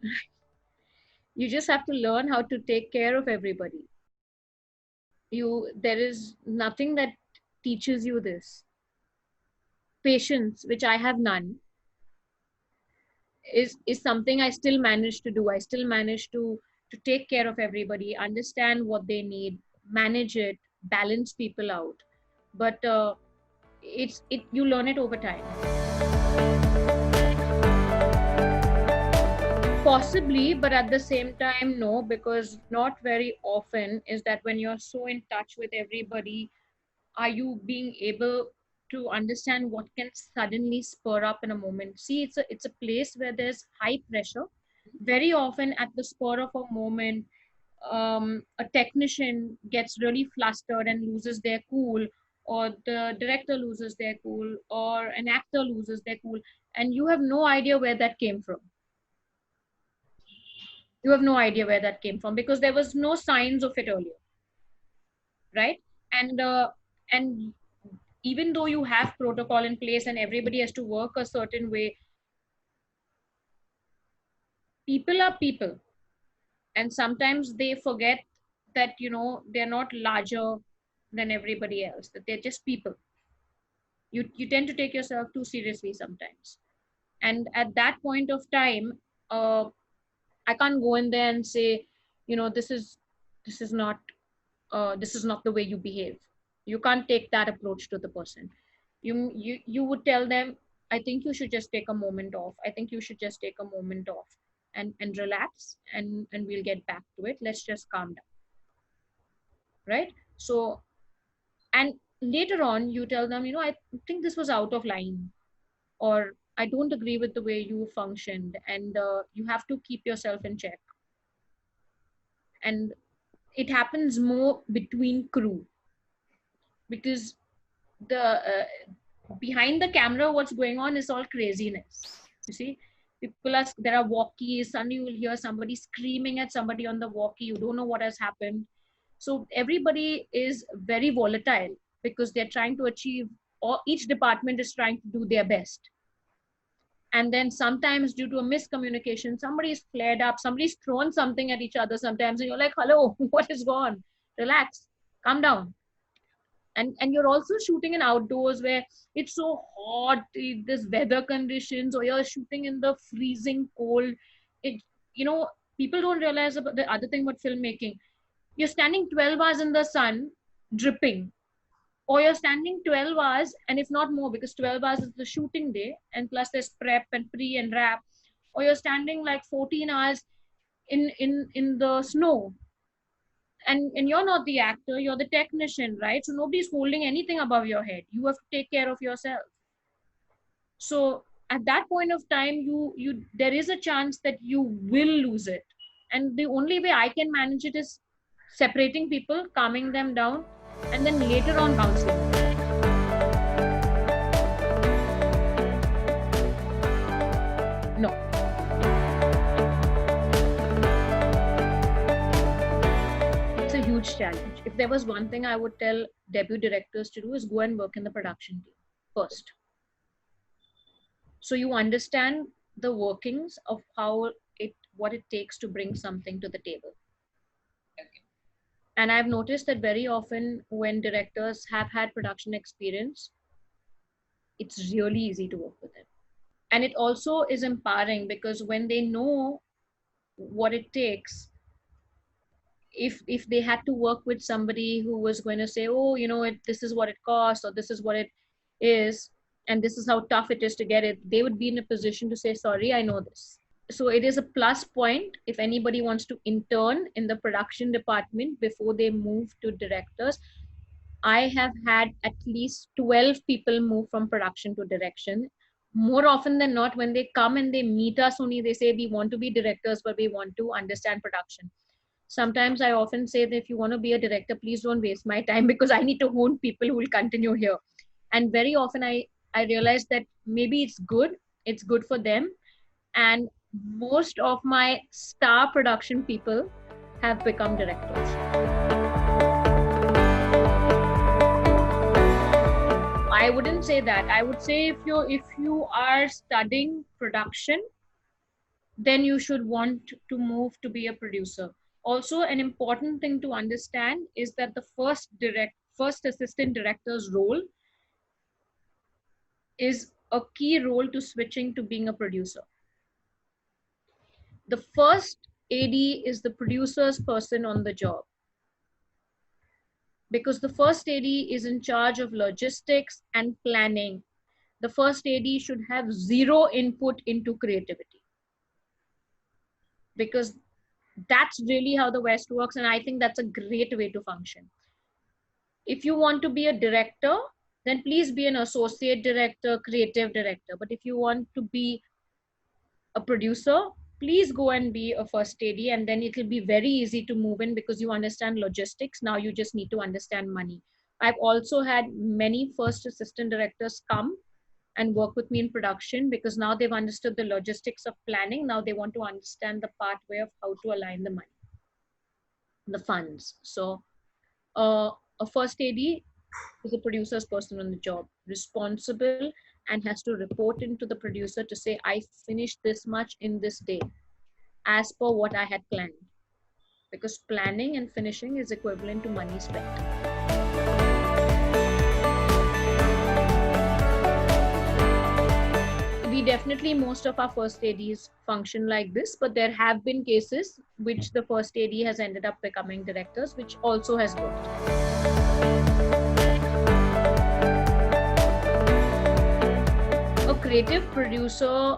S1: You just have to learn how to take care of everybody. There is nothing that teaches you this. Patience, which I have none, is something I still manage to do. I still manage to take care of everybody, understand what they need, manage it, balance people out. But you learn it over time. Possibly, but at the same time, no, because not very often is that when you're so in touch with everybody, are you being able to understand what can suddenly spur up in a moment. See, it's a place where there's high pressure. Very often at the spur of a moment, a technician gets really flustered and loses their cool, or the director loses their cool, or an actor loses their cool, and you have no idea where that came from. You have no idea where that came from because there was no signs of it earlier, right? And even though you have protocol in place and everybody has to work a certain way, people are people, and sometimes they forget that they're not larger than everybody else, that they're just people. You tend to take yourself too seriously sometimes, and at that point of time, I can't go in there and say, this is not this is not the way you behave. You can't take that approach to the person. You would tell them, I think you should just take a moment off. I think you should just take a moment off and relax, and we'll get back to it. Let's just calm down. Right? So, and later on, you tell them, I think this was out of line, or I don't agree with the way you functioned, and you have to keep yourself in check. And it happens more between crew, because the behind the camera, what's going on is all craziness. You see, there are walkies. Suddenly you will hear somebody screaming at somebody on the walkie. You don't know what has happened. So everybody is very volatile because they're trying to achieve, or each department is trying to do their best. And then sometimes due to a miscommunication, somebody's flared up, somebody's thrown something at each other sometimes, and you're like, hello, what is gone? Relax, calm down. And you're also shooting in outdoors where it's so hot, there's weather conditions, or you're shooting in the freezing cold. It, people don't realize about the other thing about filmmaking. You're standing 12 hours in the sun, dripping, or you're standing 12 hours, and if not more, because 12 hours is the shooting day, and plus there's prep and pre and wrap, or you're standing like 14 hours in the snow. And you're not the actor, you're the technician, right? So nobody's holding anything above your head. You have to take care of yourself. So at that point of time, you there is a chance that you will lose it. And the only way I can manage it is separating people, calming them down, and then later on counseling. No. It's a huge challenge. If there was one thing I would tell debut directors to do, is go and work in the production team first. So you understand the workings of how what it takes to bring something to the table.
S2: Okay.
S1: And I've noticed that very often when directors have had production experience, it's really easy to work with them. And it also is empowering because when they know what it takes, if they had to work with somebody who was going to say, oh, this is what it costs, or this is what it is, and this is how tough it is to get it, they would be in a position to say, sorry, I know this. So it is a plus point if anybody wants to intern in the production department before they move to directors. I have had at least 12 people move from production to direction. More often than not, when they come and they meet us only, they say, we want to be directors, but we want to understand production. Sometimes I often say that if you want to be a director, please don't waste my time because I need to hone people who will continue here. And very often I realize that maybe it's good for them. And most of my star production people have become directors. I wouldn't say that. I would say if you are studying production, then you should want to move to be a producer. Also, an important thing to understand is that the first assistant director's role is a key role to switching to being a producer. The first AD is the producer's person on the job, because the first AD is in charge of logistics and planning. The first AD should have zero input into creativity, because that's really how the West works. And I think that's a great way to function. If you want to be a director, then please be an associate director, creative director. But if you want to be a producer, please go and be a first AD, and then it'll be very easy to move in because you understand logistics. Now you just need to understand money. I've also had many first assistant directors come and work with me in production because now they've understood the logistics of planning. Now they want to understand the pathway of how to align the money, the funds. So a first AD is a producer's person on the job, responsible, and has to report into the producer to say, I finished this much in this day as per what I had planned. Because planning and finishing is equivalent to money spent. We definitely, most of our first ADs function like this, but there have been cases which the first AD has ended up becoming directors, which also has worked. A creative producer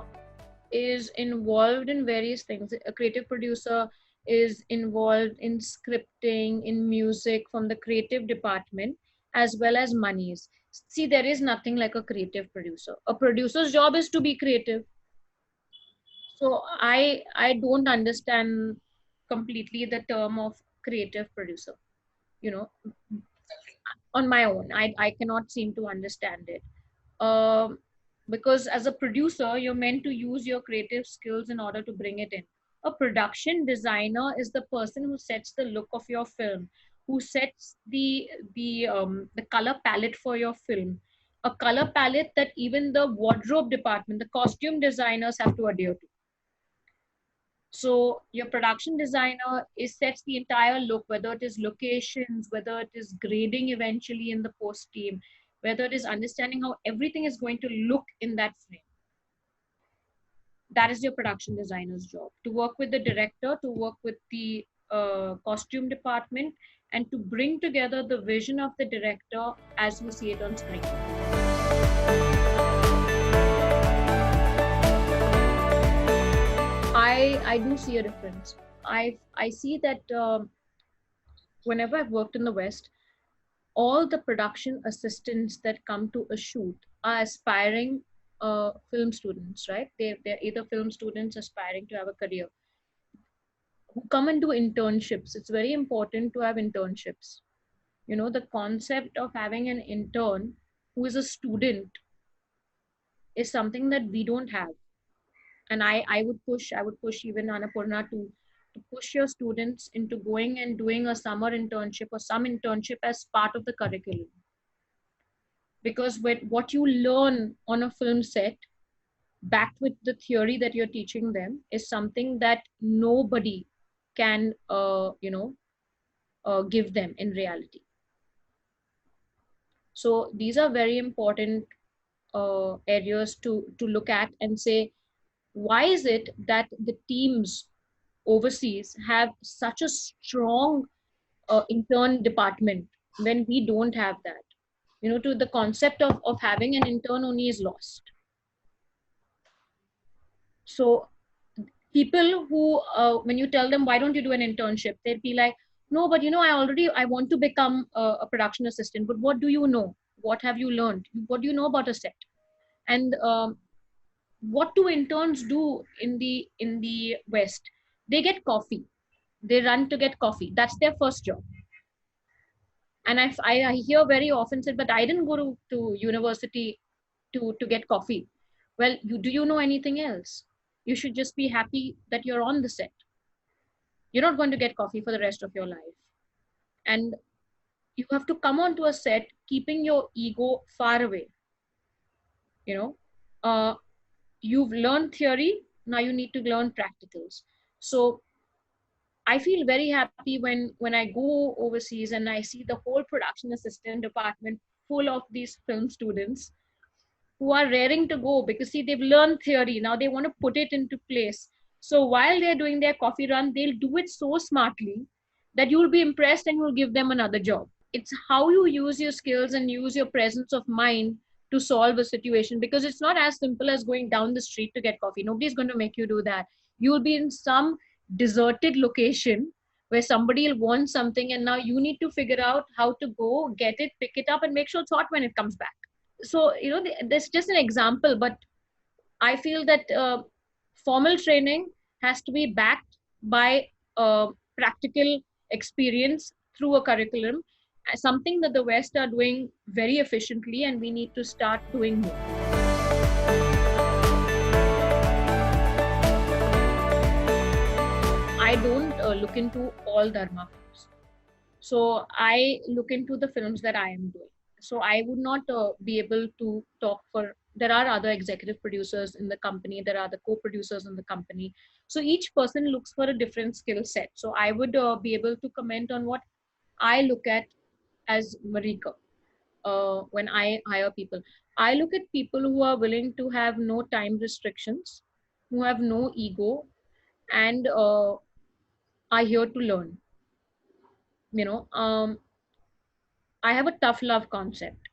S1: is involved in various things. A creative producer is involved in scripting, in music from the creative department, as well as monies. See, there is nothing like a creative producer. A producer's job is to be creative. So I don't understand completely the term of creative producer. You know, on my own, I cannot seem to understand it. Because as a producer, you're meant to use your creative skills in order to bring it in. A production designer is the person who sets the look of your film, who sets the color palette for your film, a color palette that even the wardrobe department, the costume designers have to adhere to. So your production designer sets the entire look, whether it is locations, whether it is grading eventually in the post team, whether it is understanding how everything is going to look in that frame. That is your production designer's job, to work with the director, to work with the costume department, and to bring together the vision of the director as you see it on screen. I do see a difference. I see that whenever I've worked in the West, all the production assistants that come to a shoot are aspiring film students, right? They're either film students aspiring to have a career who come and do internships. It's very important to have internships. The concept of having an intern who is a student is something that we don't have. And I would push even Annapurna to push your students into going and doing a summer internship or some internship as part of the curriculum. Because what you learn on a film set backed with the theory that you're teaching them is something that nobody can give them in reality. So these are very important areas to look at and say, why is it that the teams overseas have such a strong intern department when we don't have that? To the concept of having an intern only is lost. So people who, when you tell them, why don't you do an internship, they'd be like, no, but I want to become a production assistant. But what do you know? What have you learned? What do you know about a set? And what do interns do in the West? They get coffee. They run to get coffee. That's their first job. And I hear very often said, but I didn't go to university to get coffee. Well, do you know anything else? You should just be happy that you're on the set. You're not going to get coffee for the rest of your life. And you have to come onto a set keeping your ego far away. Uh, you've learned theory, now you need to learn practicals. So I feel very happy when I go overseas and I see the whole production assistant department full of these film students who are raring to go, because see, they've learned theory, now they want to put it into place. So while they're doing their coffee run, they'll do it so smartly that you'll be impressed and you'll give them another job. It's how you use your skills and use your presence of mind to solve a situation, because it's not as simple as going down the street to get coffee. Nobody's going to make you do that. You'll be in some deserted location where somebody will want something, and now you need to figure out how to go get it, pick it up, and make sure it's hot when it comes back. So that's just an example, but I feel that formal training has to be backed by practical experience through a curriculum, something that the West are doing very efficiently, and we need to start doing more. I don't look into all Dharma films. So I look into the films that I am doing. So I would not be able to talk for, there are other executive producers in the company, there are the co-producers in the company. So each person looks for a different skill set. So I would be able to comment on what I look at as Marijke when I hire people. I look at people who are willing to have no time restrictions, who have no ego, and are here to learn. I have a tough love concept.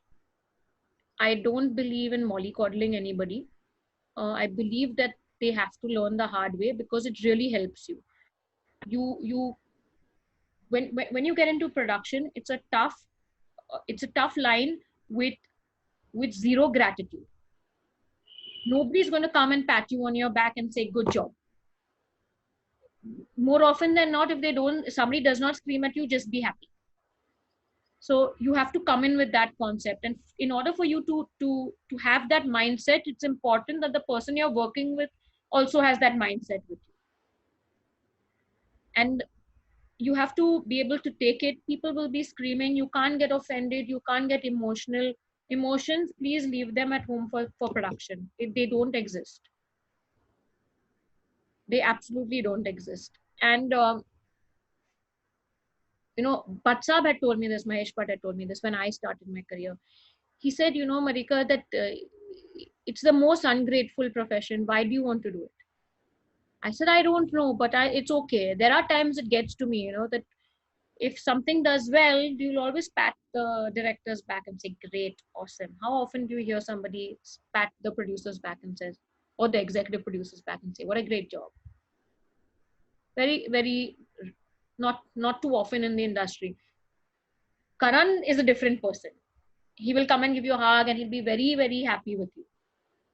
S1: I don't believe in mollycoddling anybody. I believe that they have to learn the hard way, because it really helps you. You when you get into production, it's a tough line with zero gratitude. Nobody's going to come and pat you on your back and say good job. More often than not, if somebody does not scream at you, just be happy. So you have to come in with that concept, and in order for you to have that mindset, it's important that the person you're working with also has that mindset with you, and you have to be able to take it. People will be screaming, you can't get offended, you can't get emotional. Emotions, please leave them at home for production. They don't exist. They absolutely don't exist. And Bhatt Saab had told me this, Mahesh Bhatt had told me this when I started my career. He said, Marijke, that it's the most ungrateful profession. Why do you want to do it? I said, I don't know, but it's okay. There are times it gets to me, that if something does well, you'll always pat the directors back and say, great, awesome. How often do you hear somebody pat the producers back and says, or the executive producers back and say, what a great job? Very, very, not too often in the industry. Karan is a different person. He will come and give you a hug and he'll be very, very happy with you.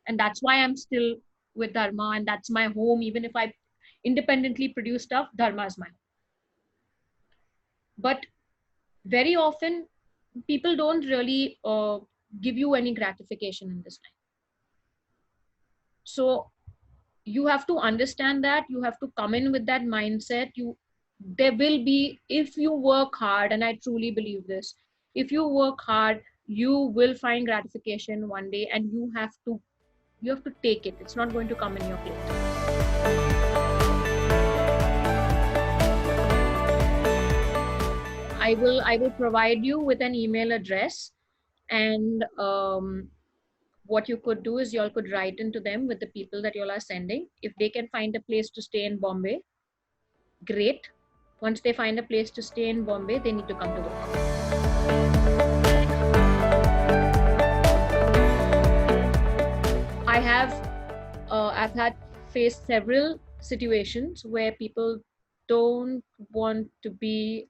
S1: And that's why I'm still with Dharma, and that's my home. Even if I independently produce stuff, Dharma is my home. But very often, people don't really give you any gratification in this life. So you have to understand that. You have to come in with that mindset. There will be, if you work hard, and I truly believe this, if you work hard, you will find gratification one day, and you have to You have to take it. It's not going to come in your plate. I will provide you with an email address, and what you could do is you all could write into them with the people that you all are sending. If they can find a place to stay in Bombay, great. Once they find a place to stay in Bombay, they need to come to work. I've had faced several situations where people don't want to be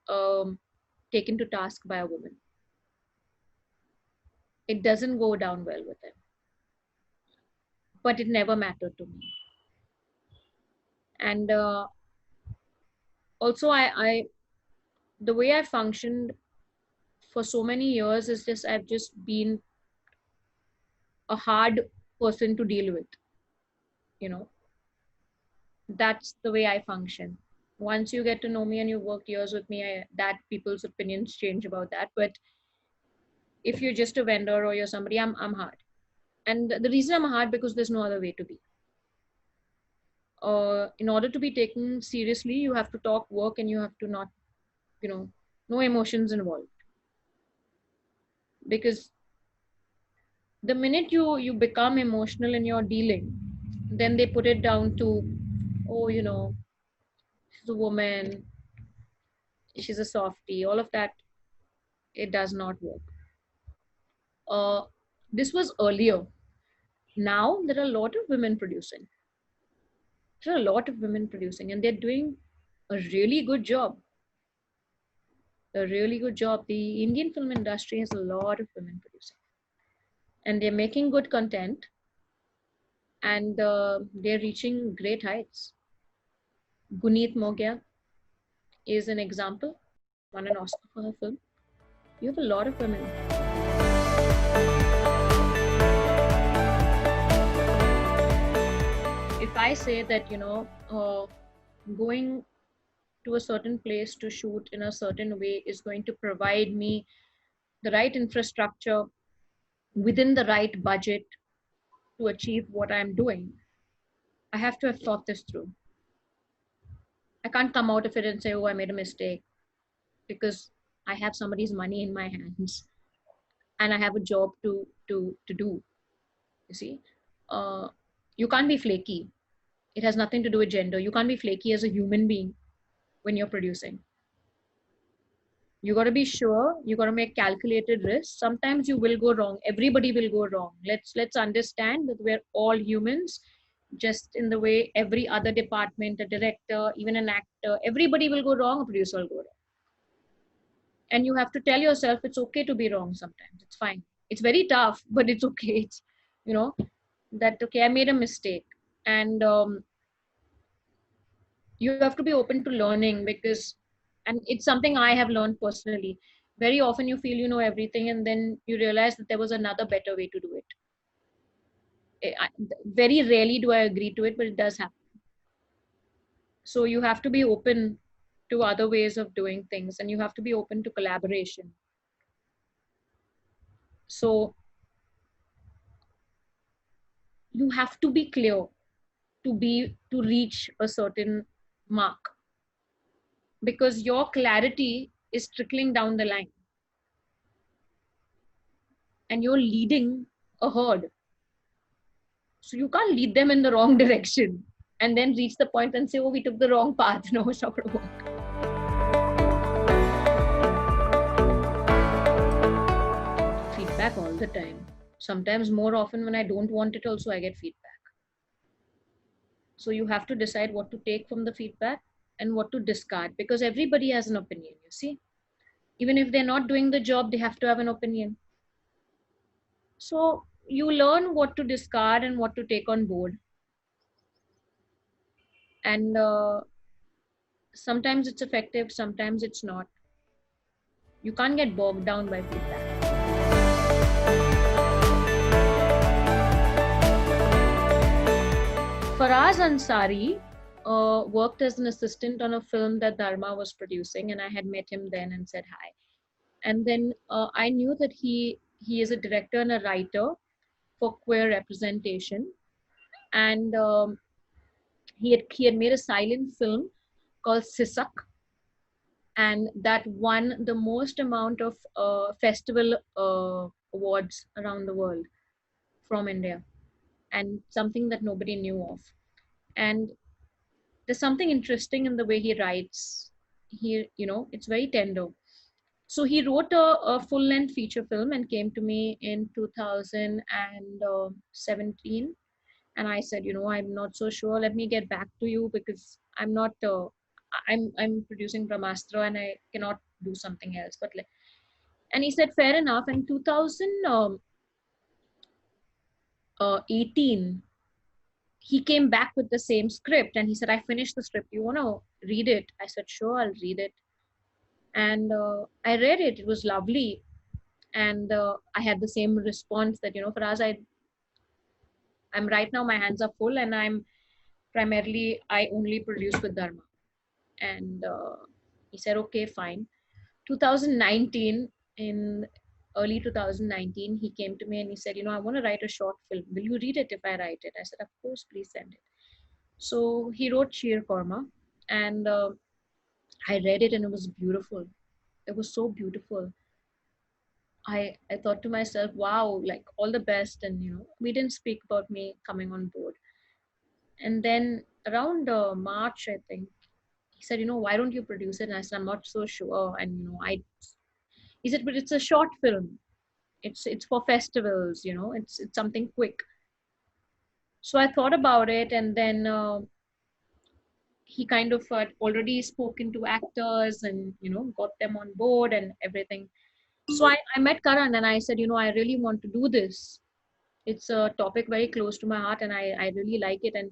S1: taken to task by a woman. It doesn't go down well with them. But it never mattered to me. And also, the way I functioned for so many years is just I've just been a hard person to deal with. You know, that's the way I function. Once you get to know me and you work years with me, that people's opinions change about that. But if you're just a vendor or you're somebody, I'm hard. And the reason I'm hard because there's no other way to be. In order to be taken seriously, you have to talk work and you have to not, no emotions involved. Because the minute you become emotional in your dealing, then they put it down to, oh, she's a woman, she's a softie, all of that. It does not work. This was earlier. Now there are a lot of women producing. There are a lot of women producing, and they're doing a really good job. A really good job. The Indian film industry has a lot of women producing, and they're making good content, and they're reaching great heights. Guneet Mogia is an example, won an Oscar for her film. You have a lot of women. If I say that, going to a certain place to shoot in a certain way is going to provide me the right infrastructure within the right budget to achieve what I'm doing, I have to have thought this through. I can't come out of it and say, oh, I made a mistake, because I have somebody's money in my hands and I have a job to do. You see, you can't be flaky. It has nothing to do with gender. You can't be flaky as a human being when you're producing. You got to be sure. You got to make calculated risks. Sometimes you will go wrong. Everybody will go wrong. Let's understand that we're all humans, just in the way every other department, a director, even an actor, everybody will go wrong. A producer will go wrong. And you have to tell yourself it's okay to be wrong sometimes. It's fine. It's very tough, but it's okay. It's, that, okay, I made a mistake. And you have to be open to learning, because, and it's something I have learned personally. Very often you feel you know everything, and then you realize that there was another better way to do it. Very rarely do I agree to it, but it does happen. So you have to be open to other ways of doing things, and you have to be open to collaboration. So you have to be clear to reach a certain mark, because your clarity is trickling down the line and you're leading a herd. So you can't lead them in the wrong direction and then reach the point and say, oh, we took the wrong path. No, it's not going to work. Feedback all the time. Sometimes more often when I don't want it also, I get feedback. So you have to decide what to take from the feedback and what to discard, because everybody has an opinion, you see. Even if they're not doing the job, they have to have an opinion. So you learn what to discard and what to take on board. And sometimes it's effective, sometimes it's not. You can't get bogged down by feedback. Faraz Ansari worked as an assistant on a film that Dharma was producing, and I had met him then and said hi. And then I knew that he is a director and a writer for queer representation. and he had made a silent film called Sisak, and that won the most amount of festival awards around the world from India, and something that nobody knew of. And there's something interesting in the way he writes. It's very tender. So he wrote a full-length feature film and came to me in 2017. And I said, I'm not so sure. Let me get back to you because I'm not. I'm producing Brahmastra and I cannot do something else. And he said, fair enough. In 2018, he came back with the same script and he said, I finished the script. You want to read it? I said, sure, I'll read it. And I read it. It was lovely. And I had the same response that, Faraz, I'm right now, my hands are full and I only produce with Dharma. And he said, okay, fine. 2019, in early 2019, he came to me and he said, I want to write a short film. Will you read it if I write it? I said, of course, please send it. So he wrote Sheer Korma, and I read it and it was beautiful. It was so beautiful. I thought to myself, wow, like all the best. And, we didn't speak about me coming on board. And then around March, I think, he said, why don't you produce it? And I said, I'm not so sure. And, he said, but it's a short film. It's for festivals, it's something quick. So I thought about it, and then he kind of had already spoken to actors and, got them on board and everything. So I met Karan and I said, I really want to do this. It's a topic very close to my heart and I really like it. And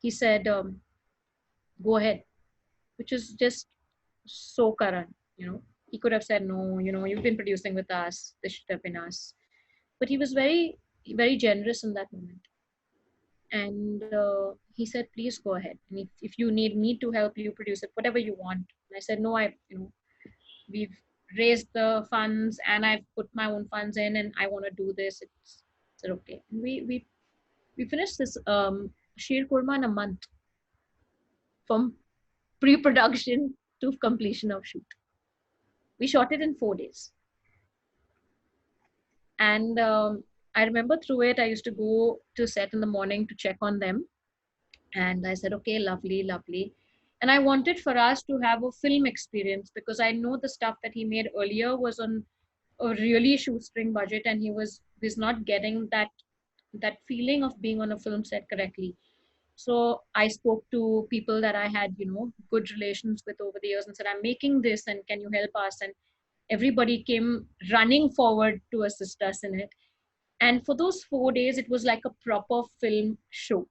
S1: he said, go ahead, which is just so Karan, He could have said, no, you've been producing with us. This should have been us. But he was very, very generous in that moment. And he said, please go ahead. And if you need me to help you produce it, whatever you want. And I said, no, we've raised the funds and I've put my own funds in and I want to do this. It's said, okay. And we finished this Sheer Kurma in a month, from pre-production to completion of shoot. We shot it in 4 days. And I remember through it, I used to go to set in the morning to check on them. And I said, okay, lovely, lovely. And I wanted for us to have a film experience because I know the stuff that he made earlier was on a really shoestring budget and he was not getting that feeling of being on a film set correctly. So I spoke to people that I had, good relations with over the years and said, I'm making this and can you help us? And everybody came running forward to assist us in it. And for those 4 days, it was like a proper film show.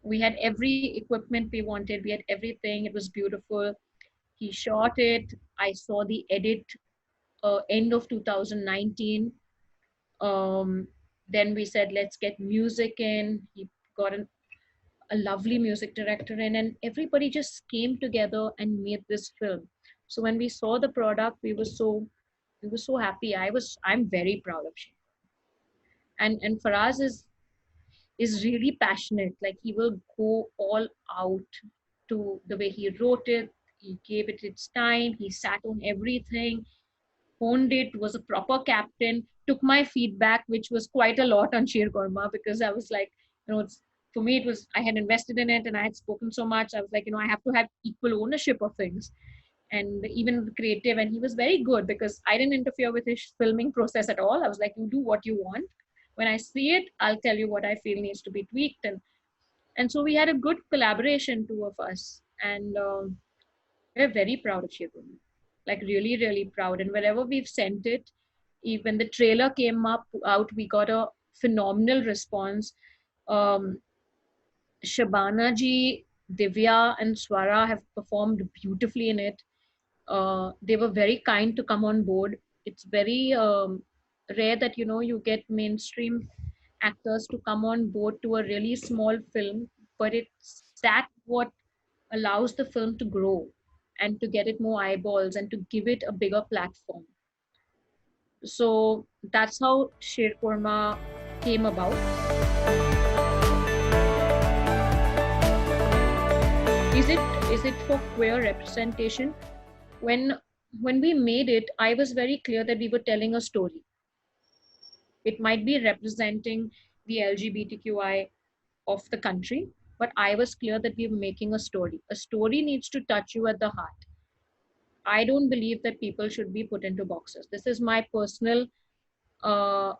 S1: We had every equipment we wanted. We had everything. It was beautiful. He shot it. I saw the edit end of 2019. Then we said, let's get music in. He got a lovely music director in, and everybody just came together and made this film. So when we saw the product, we were so happy. I'm very proud of him. And Faraz is really passionate. Like he will go all out to the way he wrote it. He gave it its time. He sat on everything, honed it, was a proper captain, took my feedback, which was quite a lot on Sheer Korma because I was like, for me, I had invested in it and I had spoken so much. I was like, I have to have equal ownership of things and even the creative. And he was very good because I didn't interfere with his filming process at all. I was like, you do what you want. When I see it, I'll tell you what I feel needs to be tweaked. And so we had a good collaboration, two of us. And we're very proud of Sheer Korma. Like really, really proud. And wherever we've sent it, even the trailer came out, we got a phenomenal response. Shabana ji, Divya and Swara have performed beautifully in it. They were very kind to come on board. It's very rare that, you get mainstream actors to come on board to a really small film, but it's that what allows the film to grow and to get it more eyeballs and to give it a bigger platform. So that's how Sheer Korma came about. Is it for queer representation? When we made it, I was very clear that we were telling a story. It might be representing the LGBTQI of the country, but I was clear that we were making a story. A story needs to touch you at the heart. I don't believe that people should be put into boxes. This is my personal uh,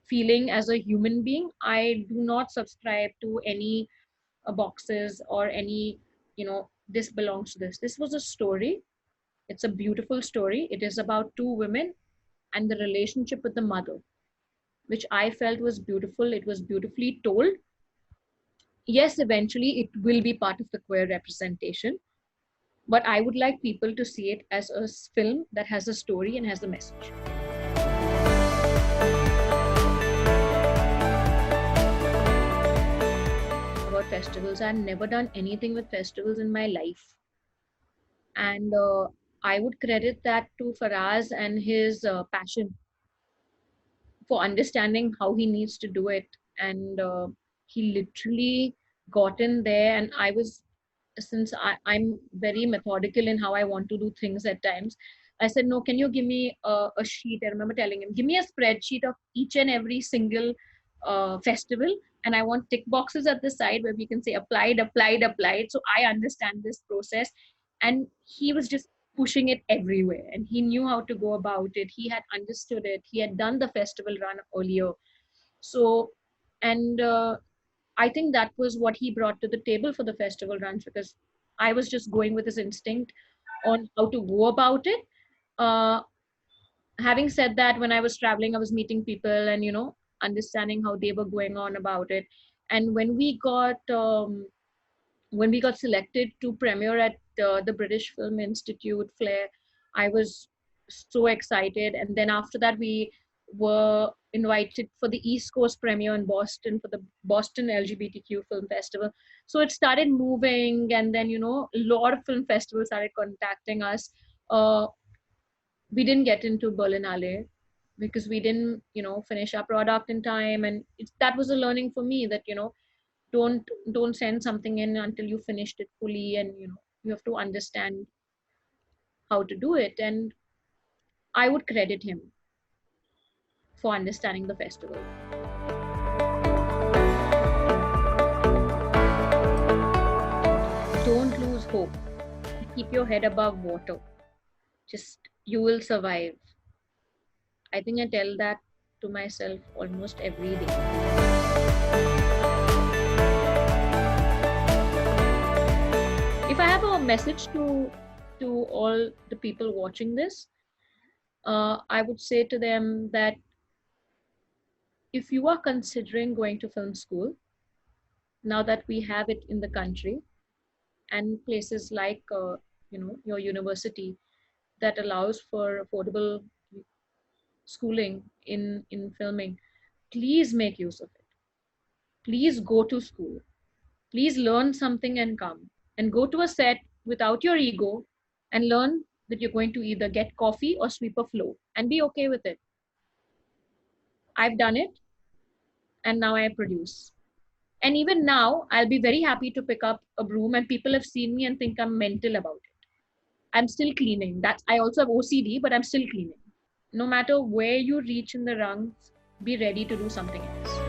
S1: feeling as a human being. I do not subscribe to any boxes or any, this belongs to this. This was a story. It's a beautiful story. It is about two women and the relationship with the mother, which I felt was beautiful. It was beautifully told. Yes, eventually it will be part of the queer representation, but I would like people to see it as a film that has a story and has a message. About festivals, I've never done anything with festivals in my life, and I would credit that to Faraz and his passion for understanding how he needs to do it. And he literally got in there, and I was, since I'm very methodical in how I want to do things at times, I said, no, can you give me a sheet? I remember telling him, give me a spreadsheet of each and every single festival, and I want tick boxes at the side where we can say applied, applied, applied. So I understand this process. And he was just pushing it everywhere, and he knew how to go about it. He had understood it. He had done the festival run earlier. So, and I think that was what he brought to the table for the festival runs, because I was just going with his instinct on how to go about it. Uh, Having said that, when I was traveling, I was meeting people and, understanding how they were going on about it. And when we got selected to premiere at the British Film Institute Flair, I was so excited. And then after that, we were invited for the East Coast premiere in Boston for the Boston LGBTQ Film Festival. So it started moving, and then, a lot of film festivals started contacting us. We didn't get into Berlinale because we didn't, finish our product in time. And that was a learning for me that, don't send something in until you finished it fully, and you have to understand how to do it. And I would credit him for understanding the festival. Don't lose hope. Keep your head above water. Just, you will survive. I think I tell that to myself almost every day. If I have a message to all the people watching this, I would say to them that if you are considering going to film school, now that we have it in the country, and places like your university that allows for affordable schooling in filming, please make use of it. Please go to school. Please learn something and come. And go to a set without your ego and learn that you're going to either get coffee or sweep a floor, and be okay with it. I've done it, and now I produce. And even now, I'll be very happy to pick up a broom, and people have seen me and think I'm mental about it. I'm still cleaning. I also have OCD, but I'm still cleaning. No matter where you reach in the rungs, be ready to do something else.